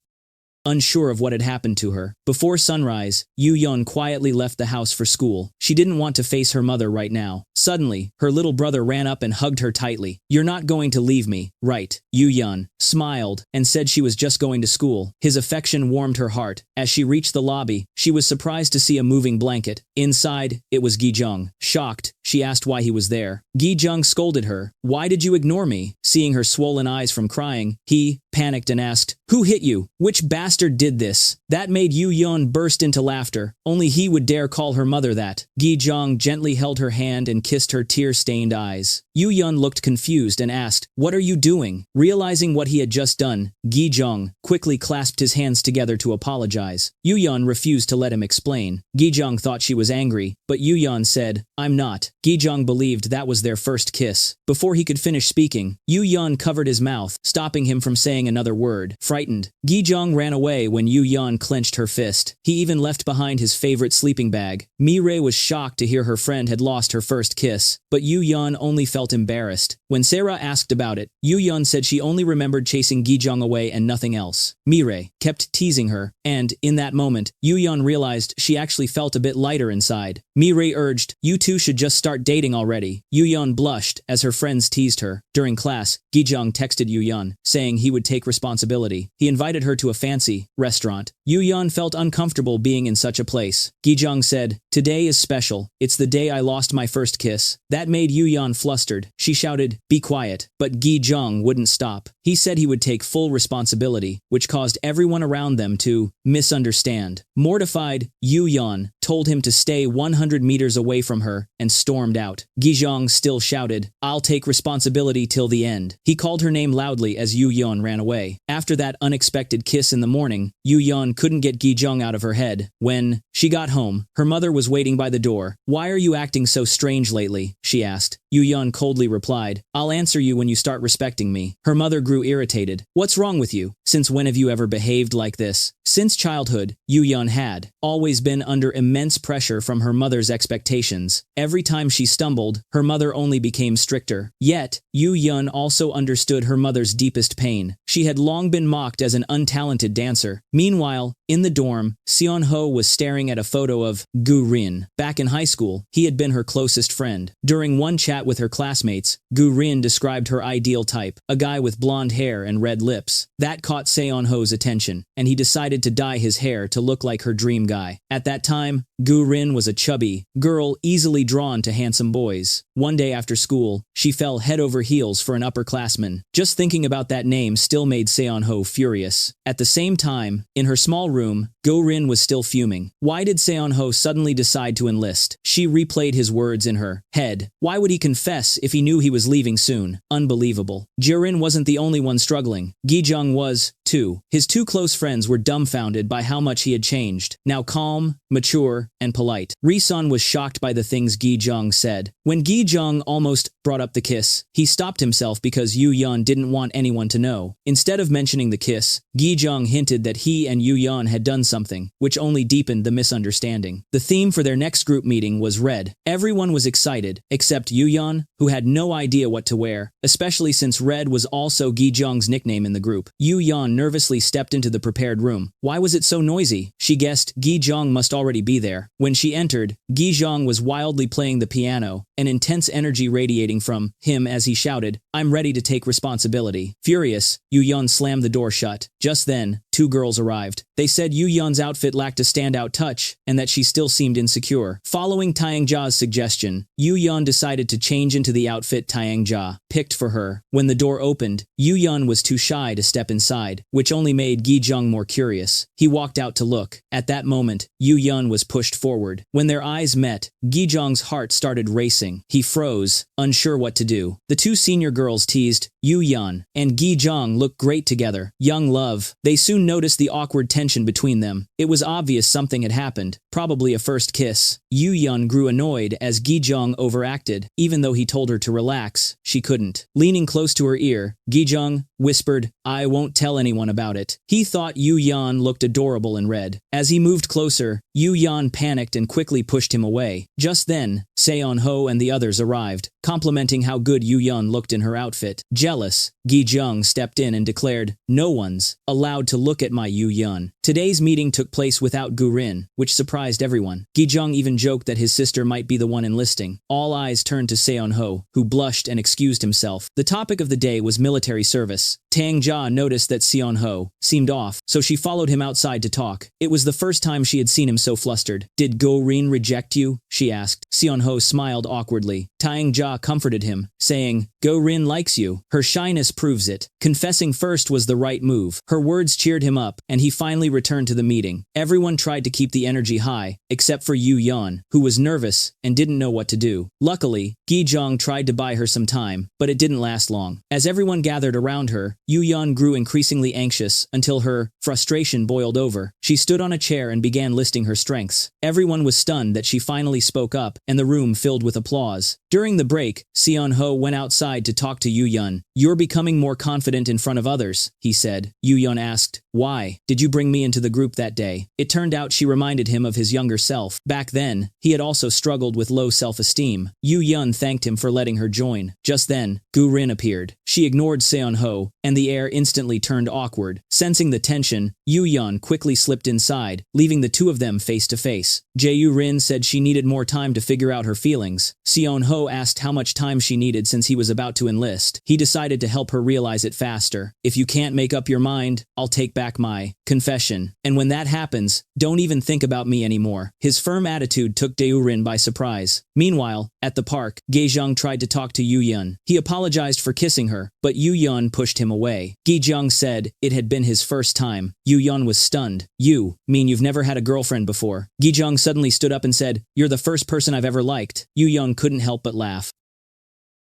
unsure of what had happened to her. Before sunrise, Yu-yeon quietly left the house for school. She didn't want to face her mother right now. Suddenly, her little brother ran up and hugged her tightly. "You're not going to leave me, right?" Yu-yeon smiled and said she was just going to school. His affection warmed her heart. As she reached the lobby, she was surprised to see a moving blanket. Inside, it was Gui Jang. Shocked, she asked why he was there. Gui Jang scolded her. "Why did you ignore me?" Seeing her swollen eyes from crying, he panicked and asked, "Who hit you? Which bastard did this?" That made Yu-yeon burst into laughter. Only he would dare call her mother that. Gui Jang gently held her hand and kissed her tear-stained eyes. Yu-yeon looked confused and asked, "What are you doing?" Realizing what he had just done, Gui Jang quickly clasped his hands together to apologize. Yu-yeon refused to let him explain. Gui Jang thought she was angry, but Yu-yeon said, "I'm not." Gui Jang believed that was their first kiss. Before he could finish speaking, Yu-yeon covered his mouth, stopping him from saying another word. Frightened, Gui Jang ran away when Yu-yeon clenched her fist. He even left behind his favorite sleeping bag. Mireille was shocked to hear her friend had lost her first kiss, but Yu-yeon only felt embarrassed. When Sarah asked about it, Yu-yeon said she only remembered chasing Gui Jang away and nothing else. Mireille kept teasing her, and, in that moment, Yu-yeon realized she actually felt a bit lighter inside. Mireille urged, "You two should just start dating already." Yu-yeon blushed as her friends teased her. During class, Gui Jang texted Yu-yeon, saying he would take responsibility. He invited her to a fancy restaurant. Yu-yeon felt uncomfortable being in such a place. Gui Jang said, "Today is special. It's the day I lost my first kiss." That made Yu-yeon flustered. She shouted, "Be quiet." But Gui Jang wouldn't stop. He said he would take full responsibility, which caused everyone around them to misunderstand. Mortified, Yu-yeon told him to stay 100 meters away from her, and stormed out. Gui Jang still shouted, "I'll take responsibility till the end." He called her name loudly as Yu Yan ran away. After that unexpected kiss in the morning, Yu Yan couldn't get Gui Jang out of her head. When she got home, her mother was waiting by the door. "Why are you acting so strange lately?" she asked. Yu Yan coldly replied, "I'll answer you when you start respecting me." Her mother grew irritated. "What's wrong with you? Since when have you ever behaved like this?" Since childhood, Yu Yan had always been under immense pressure from her mother's expectations. Every time she stumbled, her mother only became stricter. Yet, Yu Yan also understood her mother's deepest pain. She had long been mocked as an untalented dancer. Meanwhile, in the dorm, Seon Ho was staring at a photo of Gurin. Back in high school, he had been her closest friend. During one chat with her classmates, Gurin described her ideal type, a guy with blonde hair and red lips. That caught Seon Ho's attention, and he decided to dye his hair to look like her dream guy. At that time, Gurin was a chubby girl easily drawn to handsome boys. One day after school, she fell head over heels for an upperclassman. Just thinking about that name still made Seon Ho furious. At the same time, in her small room, Gurin was still fuming. Why did Seon Ho suddenly decide to enlist? She replayed his words in her head. Why would he confess if he knew he was leaving soon? Unbelievable. Gurin wasn't the only one struggling. Gui Jang was, too. His two close friends were dumbfounded by how much he had changed. Now calm, mature, and polite. Risun was shocked by the things Gui Jang said. When Gui Jang almost brought up the kiss, he stopped himself because Yu Yan didn't want anyone to know. Instead of mentioning the kiss, Gui Jang hinted that he and Yu Yan had done something, which only deepened the misunderstanding. The theme for their next group meeting was red. Everyone was excited, except Yu Yan, who had no idea what to wear, especially since red was also Gui Jang's nickname in the group. Yu Yan nervously stepped into the prepared room. Why was it so noisy? She guessed Gui Jang must already be there. When she entered, Gui Jang was wildly playing the piano, an intense energy radiating from him as he shouted, "I'm ready to take responsibility." Furious, Yu Yan slammed the door shut. Just then, two girls arrived. They said Yu Yan's outfit lacked a standout touch, and that she still seemed insecure. Following Taeyang Ja's suggestion, Yu Yan decided to change into the outfit Taeyang Ja picked for her. When the door opened, Yu Yan was too shy to step inside, which only made Gui Jang more curious. He walked out to look. At that moment, Yu Yan was pushed forward. When their eyes met, Gui Jang's heart started racing. He froze, unsure what to do. The two senior girls teased, Yu Yan and Gui Jang look great together. Young love. They soon noticed the awkward tension between them. It was obvious something had happened, probably a first kiss. Yu Yan grew annoyed as Gui Jang overacted. Even though he told her to relax, she couldn't. Leaning close to her ear, Gui Jang whispered, "I won't tell anyone about it." He thought Yu Yan looked adorable in red. As he moved closer, Yu Yan panicked and quickly pushed him away. Just then, Seon Ho and the others arrived, complimenting how good Yu Yan looked in her outfit. Jealous, Gui Jang stepped in and declared, "No one's allowed to look at my Yu Yan." Today's meeting took place without Gurin, which surprised everyone. Gui Jang even joked that his sister might be the one enlisting. All eyes turned to Seon Ho, who blushed and excused himself. The topic of the day was military service. Taeyang Ja noticed that Seon Ho seemed off, so she followed him outside to talk. It was the first time she had seen him so flustered. "Did Gurin reject you?" she asked. Seon Ho smiled awkwardly. Taeyang Ja comforted him, saying, "Gurin likes you. Her shyness proves it." Confessing first was the right move. Her words cheered him up, and he finally returned to the meeting. Everyone tried to keep the energy high, except for Yu Yan, who was nervous and didn't know what to do. Luckily, Gui Jang tried to buy her some time, but it didn't last long. As everyone gathered around her, Yu Yan grew increasingly anxious until her frustration boiled over. She stood on a chair and began listing her strengths. Everyone was stunned that she finally spoke up, and the room filled with applause. During the break, Seon Ho went outside to talk to Yu Yan. "You're becoming more confident in front of others," he said. Yu Yan asked, "Why did you bring me into the group that day?" It turned out she reminded him of his younger self. Back then, he had also struggled with low self-esteem. Yu Yan thanked him for letting her join. Just then, Gurin appeared. She ignored Seon Ho, and the air instantly turned awkward. Sensing the tension, Yu Yan quickly slipped inside, leaving the two of them face to face. Gurin said she needed more time to figure out her feelings. Seon Ho asked how much time she needed since he was about to enlist. He decided to help her realize it faster. "If you can't make up your mind, I'll take back my confession. And when that happens, don't even think about me anymore." His firm attitude took Gurin by surprise. Meanwhile, at the park, Gui Jang tried to talk to Yu Yan. He apologized for kissing her, but Yu Yan pushed him away. away. Gui Jang said it had been his first time. Yu Yan was stunned. You mean you've never had a girlfriend before? Gui Jang suddenly stood up and said, "You're the first person I've ever liked." Yu Yan couldn't help but laugh.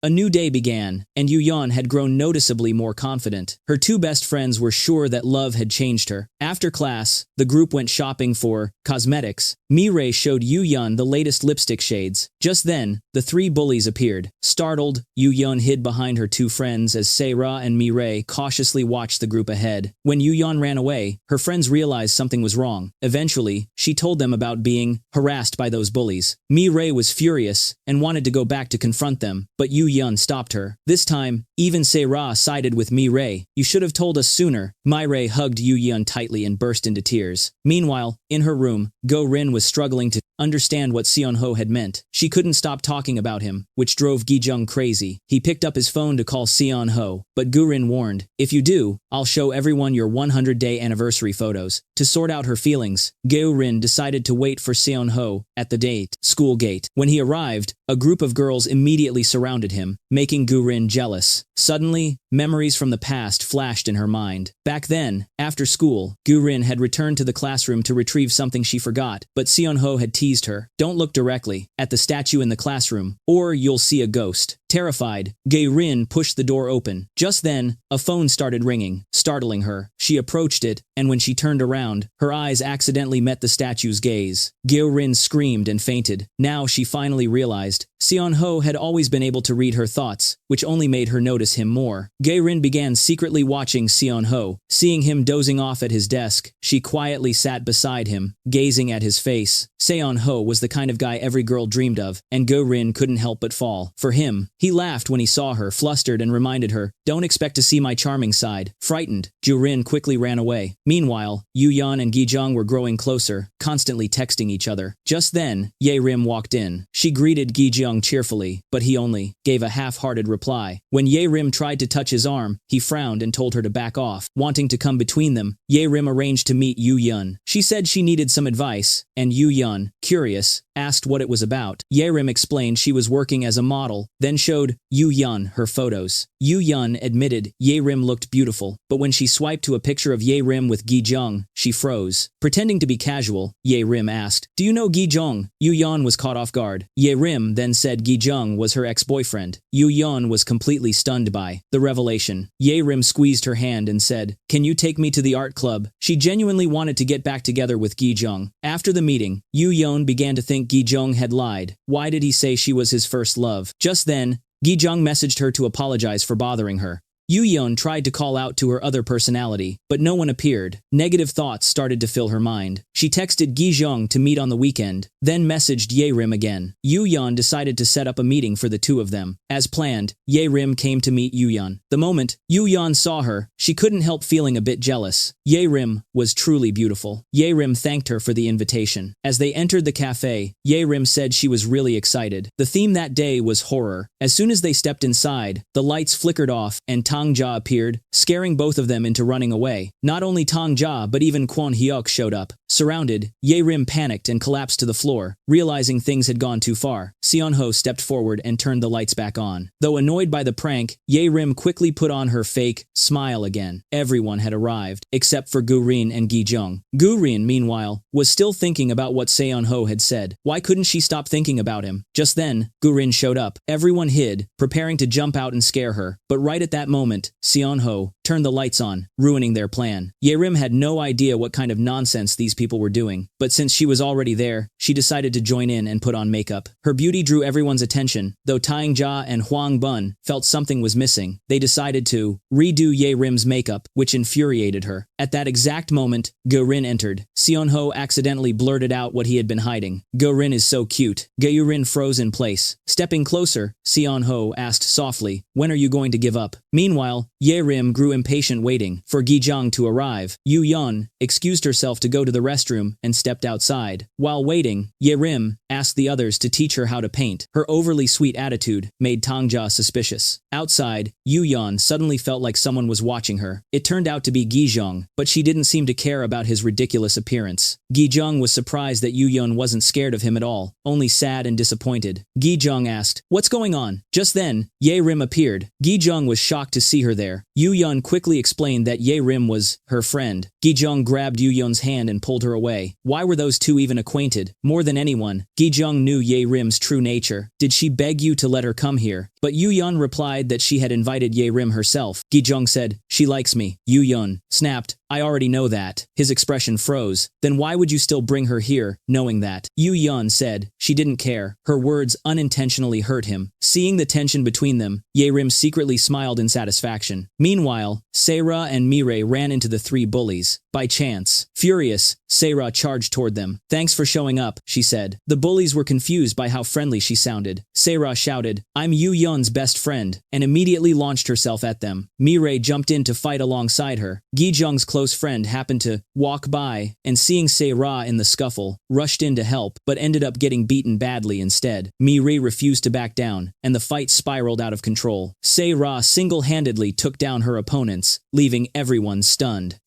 A new day began, and Yu Yan had grown noticeably more confident. Her two best friends were sure that love had changed her. After class, the group went shopping for cosmetics. Mirai showed Yu Yan the latest lipstick shades. Just then, the three bullies appeared. Startled, Yu Yan hid behind her two friends as Seira and Mirai cautiously watched the group ahead. When Yu Yan ran away, her friends realized something was wrong. Eventually, she told them about being harassed by those bullies. Mirai was furious and wanted to go back to confront them, but Yu Yan stopped her. This time, even Seira sided with Mirai. "You should have told us sooner." Mirai hugged Yu Yan tightly and burst into tears. Meanwhile, in her room, Gurin was struggling to understand what Seon-ho had meant. She couldn't stop talking about him, which drove Gui Jang crazy. He picked up his phone to call Seon-ho, but Gurin warned, "If you do, I'll show everyone your 100-day anniversary photos." To sort out her feelings, Gurin decided to wait for Seon-ho at the school gate. When he arrived, a group of girls immediately surrounded him, making Gurin jealous. Suddenly, memories from the past flashed in her mind. Back then, after school, Gurin had returned to the classroom to retrieve something she forgot, but Seon-ho had teased her. "Don't look directly at the statue in the classroom, or you'll see a ghost." Terrified, Gurin pushed the door open. Just then, a phone started ringing, startling her. She approached it, and when she turned around, her eyes accidentally met the statue's gaze. Gurin screamed and fainted. Now she finally realized Seon-ho had always been able to read her thoughts, which only made her notice him more. Gurin began secretly watching Seon-ho. Seeing him dozing off at his desk, she quietly sat beside him, gazing at his face. Seon-ho was the kind of guy every girl dreamed of, and Gurin couldn't help but fall for him. He laughed when he saw her, flustered, and reminded her, "Don't expect to see my charming side." Frightened, Gurin quickly ran away. Meanwhile, Yu Yan and Gui Jang were growing closer, constantly texting each other. Just then, Ye Rim walked in. She greeted Gui Jang cheerfully, but he only gave a half-hearted reply. When Ye Rim tried to touch his arm, he frowned and told her to back off. Wanting to come between them, Ye Rim arranged to meet Yu Yan. She said she needed some advice, and Yu Yan, curious, asked what it was about. Ye Rim explained she was working as a model, then showed Yu Yan her photos. Yu Yan admitted Ye Rim looked beautiful, but when she swiped to a picture of Ye Rim with Gui Jang, she froze. Pretending to be casual, Ye Rim asked, "Do you know Gui Jang?" Yu Yan was caught off guard. Ye Rim then said Gui Jang was her ex-boyfriend. Yu Yan was completely stunned by the revelation. Ye Rim squeezed her hand and said, "Can you take me to the art club?" She genuinely wanted to get back together with Gui Jang. After the meeting, Yu Yan began to think Gui Jang had lied. Why did he say she was his first love? Just then, Gui Jang messaged her to apologize for bothering her. Yu Yan tried to call out to her other personality, but no one appeared. Negative thoughts started to fill her mind. She texted Gui Jang to meet on the weekend, then messaged Ye Rim again. Yu Yan decided to set up a meeting for the two of them. As planned, Ye Rim came to meet Yu Yan. The moment Yu Yan saw her, she couldn't help feeling a bit jealous. Ye Rim was truly beautiful. Ye Rim thanked her for the invitation. As they entered the cafe, Ye Rim said she was really excited. The theme that day was horror. As soon as they stepped inside, the lights flickered off and Tang Ja appeared, scaring both of them into running away. Not only Tang Ja but even Kwon Hyuk showed up. Surrounded, Ye Rim panicked and collapsed to the floor, realizing things had gone too far. Seon-ho stepped forward and turned the lights back on. Though annoyed by the prank, Ye Rim quickly put on her fake smile again. Everyone had arrived, except for Gurin and Gui Jang. Gurin, meanwhile, was still thinking about what Seon-ho had said. Why couldn't she stop thinking about him? Just then, Gurin showed up. Everyone hid, preparing to jump out and scare her. But right at that moment, Seon-ho turned the lights on, ruining their plan. Ye Rim had no idea what kind of nonsense these people were doing, but since she was already there, she decided to join in and put on makeup. Her beauty drew everyone's attention, though Tang Ja and Hwang Bun felt something was missing. They decided to redo Ye Rim's makeup, which infuriated her. At that exact moment, Gurin entered. Seon-ho accidentally blurted out what he had been hiding. "Gurin is so cute." Gurin froze in place. Stepping closer, Seon-ho asked softly, "When are you going to give up?" Meanwhile, Ye Rim grew impatient waiting for Gui Jang to arrive. Yu Yan excused herself to go to the restroom and stepped outside. While waiting, Ye Rim asked the others to teach her how to paint. Her overly sweet attitude made Tang Ja suspicious. Outside, Yu Yan suddenly felt like someone was watching her. It turned out to be Gui Jang, but she didn't seem to care about his ridiculous appearance. Gui Jang was surprised that Yu Yun wasn't scared of him at all, only sad and disappointed. Gui Jang asked, "What's going on?" Just then, Ye Rim appeared. Gui Jang was shocked to see her there. Yu Yun quickly explained that Ye Rim was her friend. Gui Jang grabbed Yu Yun's hand and pulled her away. Why were those two even acquainted? More than anyone, Gui Jang knew Ye Rim's true nature. Did she beg you to let her come here? But Yu Yun replied that she had invited Ye Rim herself. Gui Jang said, "She likes me." Yu Yun snapped, "I already know that." His expression froze. "Then why would you still bring her here, knowing that?" Yu Yun said, "She didn't care." Her words unintentionally hurt him. Seeing the tension between them, Ye Rim secretly smiled in satisfaction. Meanwhile, Seira and Mirai ran into the three bullies. By chance. Furious, Seira charged toward them. "Thanks for showing up," she said. The bullies were confused by how friendly she sounded. Seira shouted, "I'm Yu Yun's best friend," and immediately launched herself at them. Mirai jumped in to fight alongside her. Gui Jang's close friend happened to walk by, and seeing Seira in the scuffle, rushed in to help, but ended up getting beaten badly instead. Mirai refused to back down, and the fight spiraled out of control. Seira single-handedly took down her opponents, leaving everyone stunned.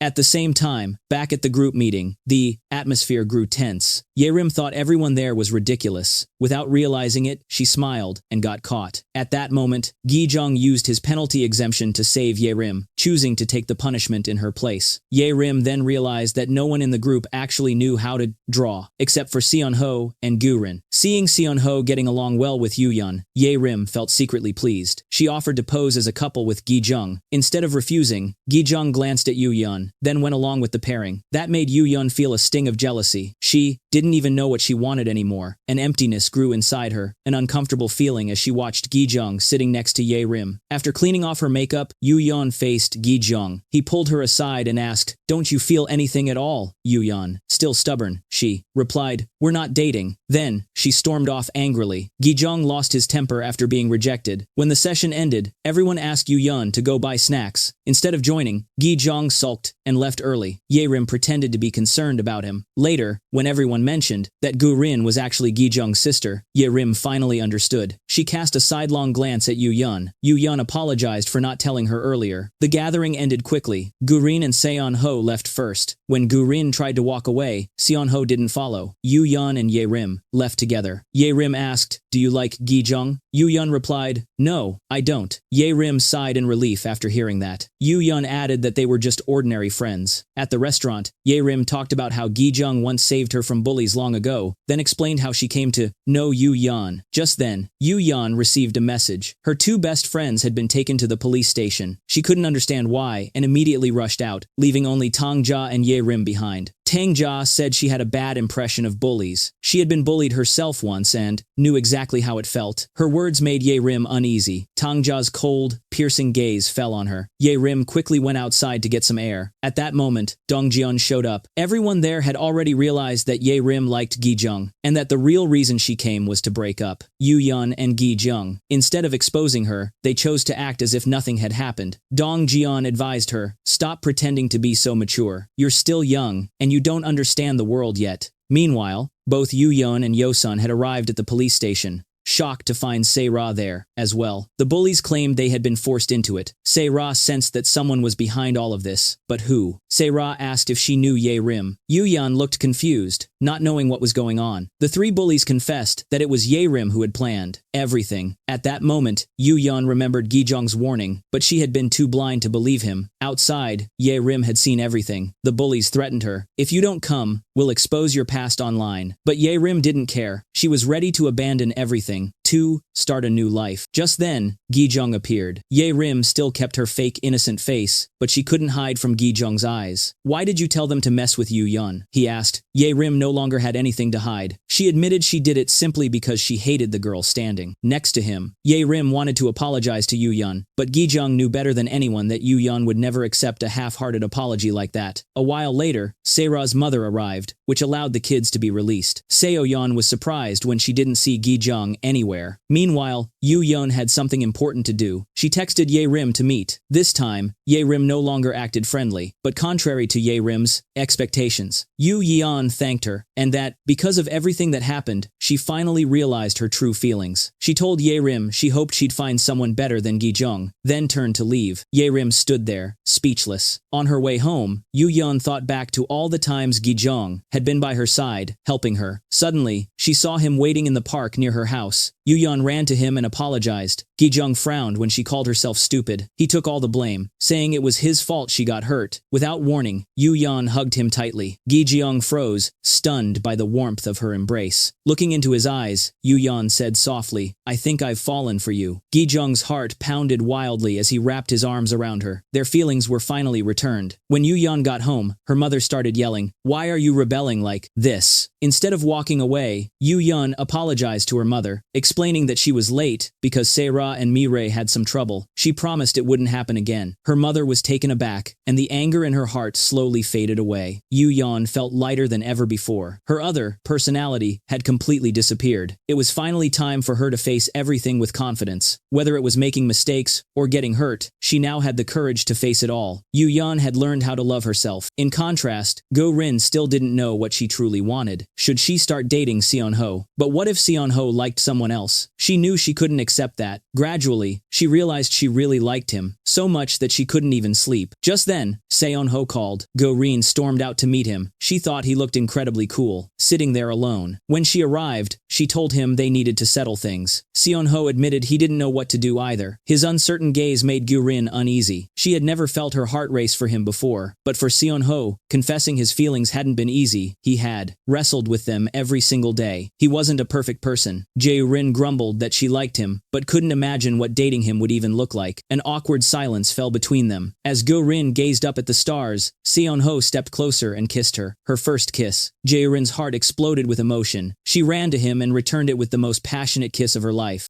At the same time, back at the group meeting, the atmosphere grew tense. Ye Rim thought everyone there was ridiculous. Without realizing it, she smiled and got caught. At that moment, Gui Jang used his penalty exemption to save Ye Rim, choosing to take the punishment in her place. Ye Rim then realized that no one in the group actually knew how to draw, except for Seon Ho and Gurin. Seeing Seon Ho getting along well with Yu Yun, Ye Rim felt secretly pleased. She offered to pose as a couple with Gui Jang. Instead of refusing, Gui Jang glanced at Yu Yun, then went along with the pairing. That made Yu Yun feel a sting of jealousy. She didn't even know what she wanted anymore. An emptiness grew inside her, an uncomfortable feeling as she watched Gui Jang sitting next to Ye Rim. After cleaning off her makeup, Yu Yun faced Gui Jang. He pulled her aside and asked, "Don't you feel anything at all?" Yu Yun, still stubborn, she replied, "We're not dating." Then, she stormed off angrily. Gui Jang lost his temper after being rejected. When the session ended, everyone asked Yu Yun to go buy snacks. Instead of joining, Gui Jang sulked and left early. Ye Rim pretended to be concerned about him. Later, when everyone mentioned that Gurin was actually Gui Jang's sister, Ye Rim finally understood. She cast a sidelong glance at Yu Yun. Yu Yun apologized for not telling her earlier. The gathering ended quickly. Gurin and Seon Ho left first. When Gurin tried to walk away, Seon Ho didn't follow. Yu Yun and Ye Rim left together. Ye Rim asked, "Do you like Gui Jang?" Yu Yun replied, "No, I don't." Ye Rim sighed in relief after hearing that. Yu Yun added that they were just ordinary friends. At the restaurant, Ye Rim talked about how Gui Jang once saved her from bullies long ago, then explained how she came to know Yu Yun. Just then, Yu Yun received a message. Her two best friends had been taken to the police station. She couldn't understand why and immediately rushed out, leaving only Tang Jia and Ye Rim behind. Tang Jia said she had a bad impression of bullies. She had been bullied herself once and knew exactly how it felt. Her words made Ye Rim uneasy. Tang Jia's cold, piercing gaze fell on her. Ye Rim quickly went outside to get some air. At that moment, Dong Jian showed up. Everyone there had already realized that Ye Rim liked Gui Jang, and that the real reason she came was to break up Yu Yun and Gui Jang. Instead of exposing her, they chose to act as if nothing had happened. Dong Jian advised her, "Stop pretending to be so mature. You're still young, and you don't understand the world yet." Meanwhile, both Yu Yun and Yosun had arrived at the police station, shocked to find Seira there as well. The bullies claimed they had been forced into it. Seira sensed that someone was behind all of this, but who? Seira asked if she knew Ye Rim. Yu Yun looked confused, not knowing what was going on. The three bullies confessed that it was Ye Rim who had planned everything. At that moment, Yu Yun remembered Gui Jang's warning, but she had been too blind to believe him. Outside, Ye Rim had seen everything. The bullies threatened her. "If you don't come, we'll expose your past online." But Ye Rim didn't care. She was ready to abandon everything, to start a new life. Just then, Gui Jang appeared. Ye Rim still kept her fake innocent face, but she couldn't hide from Gui Jang's eyes. "Why did you tell them to mess with Yu Yun?" he asked. Ye Rim no longer had anything to hide. She admitted she did it simply because she hated the girl standing next to him. Ye Rim wanted to apologize to Yu Yun, but Gui Jang knew better than anyone that Yu Yun would never accept a half-hearted apology like that. A while later, Seira's mother arrived, which allowed the kids to be released. Seo Yeon was surprised when she didn't see Gui Jang anywhere. Meanwhile, Yu Yun had something important to do. She texted Ye Rim to meet. This time, Ye Rim no longer acted friendly, but contrary to Ye Rim's expectations. Yu Yan thanked her, and that, because of everything that happened, she finally realized her true feelings. She told Ye Rim she hoped she'd find someone better than Gui Jang, then turned to leave. Ye Rim stood there, speechless. On her way home, Yu Yan thought back to all the times Gui Jang had been by her side, helping her. Suddenly, she saw him waiting in the park near her house. Yu Yan ran to him and apologized. Gui Jang frowned when she called herself stupid. He took all the blame, saying it was his fault she got hurt. Without warning, Yu Yan hugged him tightly. Gui Jang froze, stunned by the warmth of her embrace. Looking into his eyes, Yu Yan said softly, "I think I've fallen for you." Gui Jang's heart pounded wildly as he wrapped his arms around her. Their feelings were finally returned. When Yu Yan got home, her mother started yelling, "Why are you rebelling like this?" Instead of walking away, Yu Yan apologized to her mother, explaining that she was late because Seira and Mirai had some trouble. She promised it wouldn't happen again. Her mother was taken aback, and the anger in her heart slowly faded away. Yu Yan felt lighter than ever before. Her other personality had completely disappeared. It was finally time for her to face everything with confidence. Whether it was making mistakes or getting hurt, she now had the courage to face it all. Yu Yan had learned how to love herself. In contrast, Gurin still didn't know what she truly wanted. Should she start dating Seon Ho? But what if Seon Ho liked someone else? She knew she couldn't accept that. Gradually, she realized she really liked him, so much that she couldn't even sleep. Just then, Seon Ho called. Gurin stormed out to meet him. She thought he looked incredibly cool, sitting there alone. When she arrived, she told him they needed to settle things. Seon Ho admitted he didn't know what to do either. His uncertain gaze made Gurin uneasy. She had never felt her heart race for him before, but for Seon Ho, confessing his feelings hadn't been easy. He had wrestled with them every single day. He wasn't a perfect person. Jae-rin grumbled that she liked him, but couldn't imagine what dating him would even look like. An awkward silence fell between them. As Gurin gazed up at the stars, Seon Ho stepped closer and kissed her. Her first kiss. Jae-rin's heart exploded with emotion. She ran to him and returned it with the most passionate kiss of her life.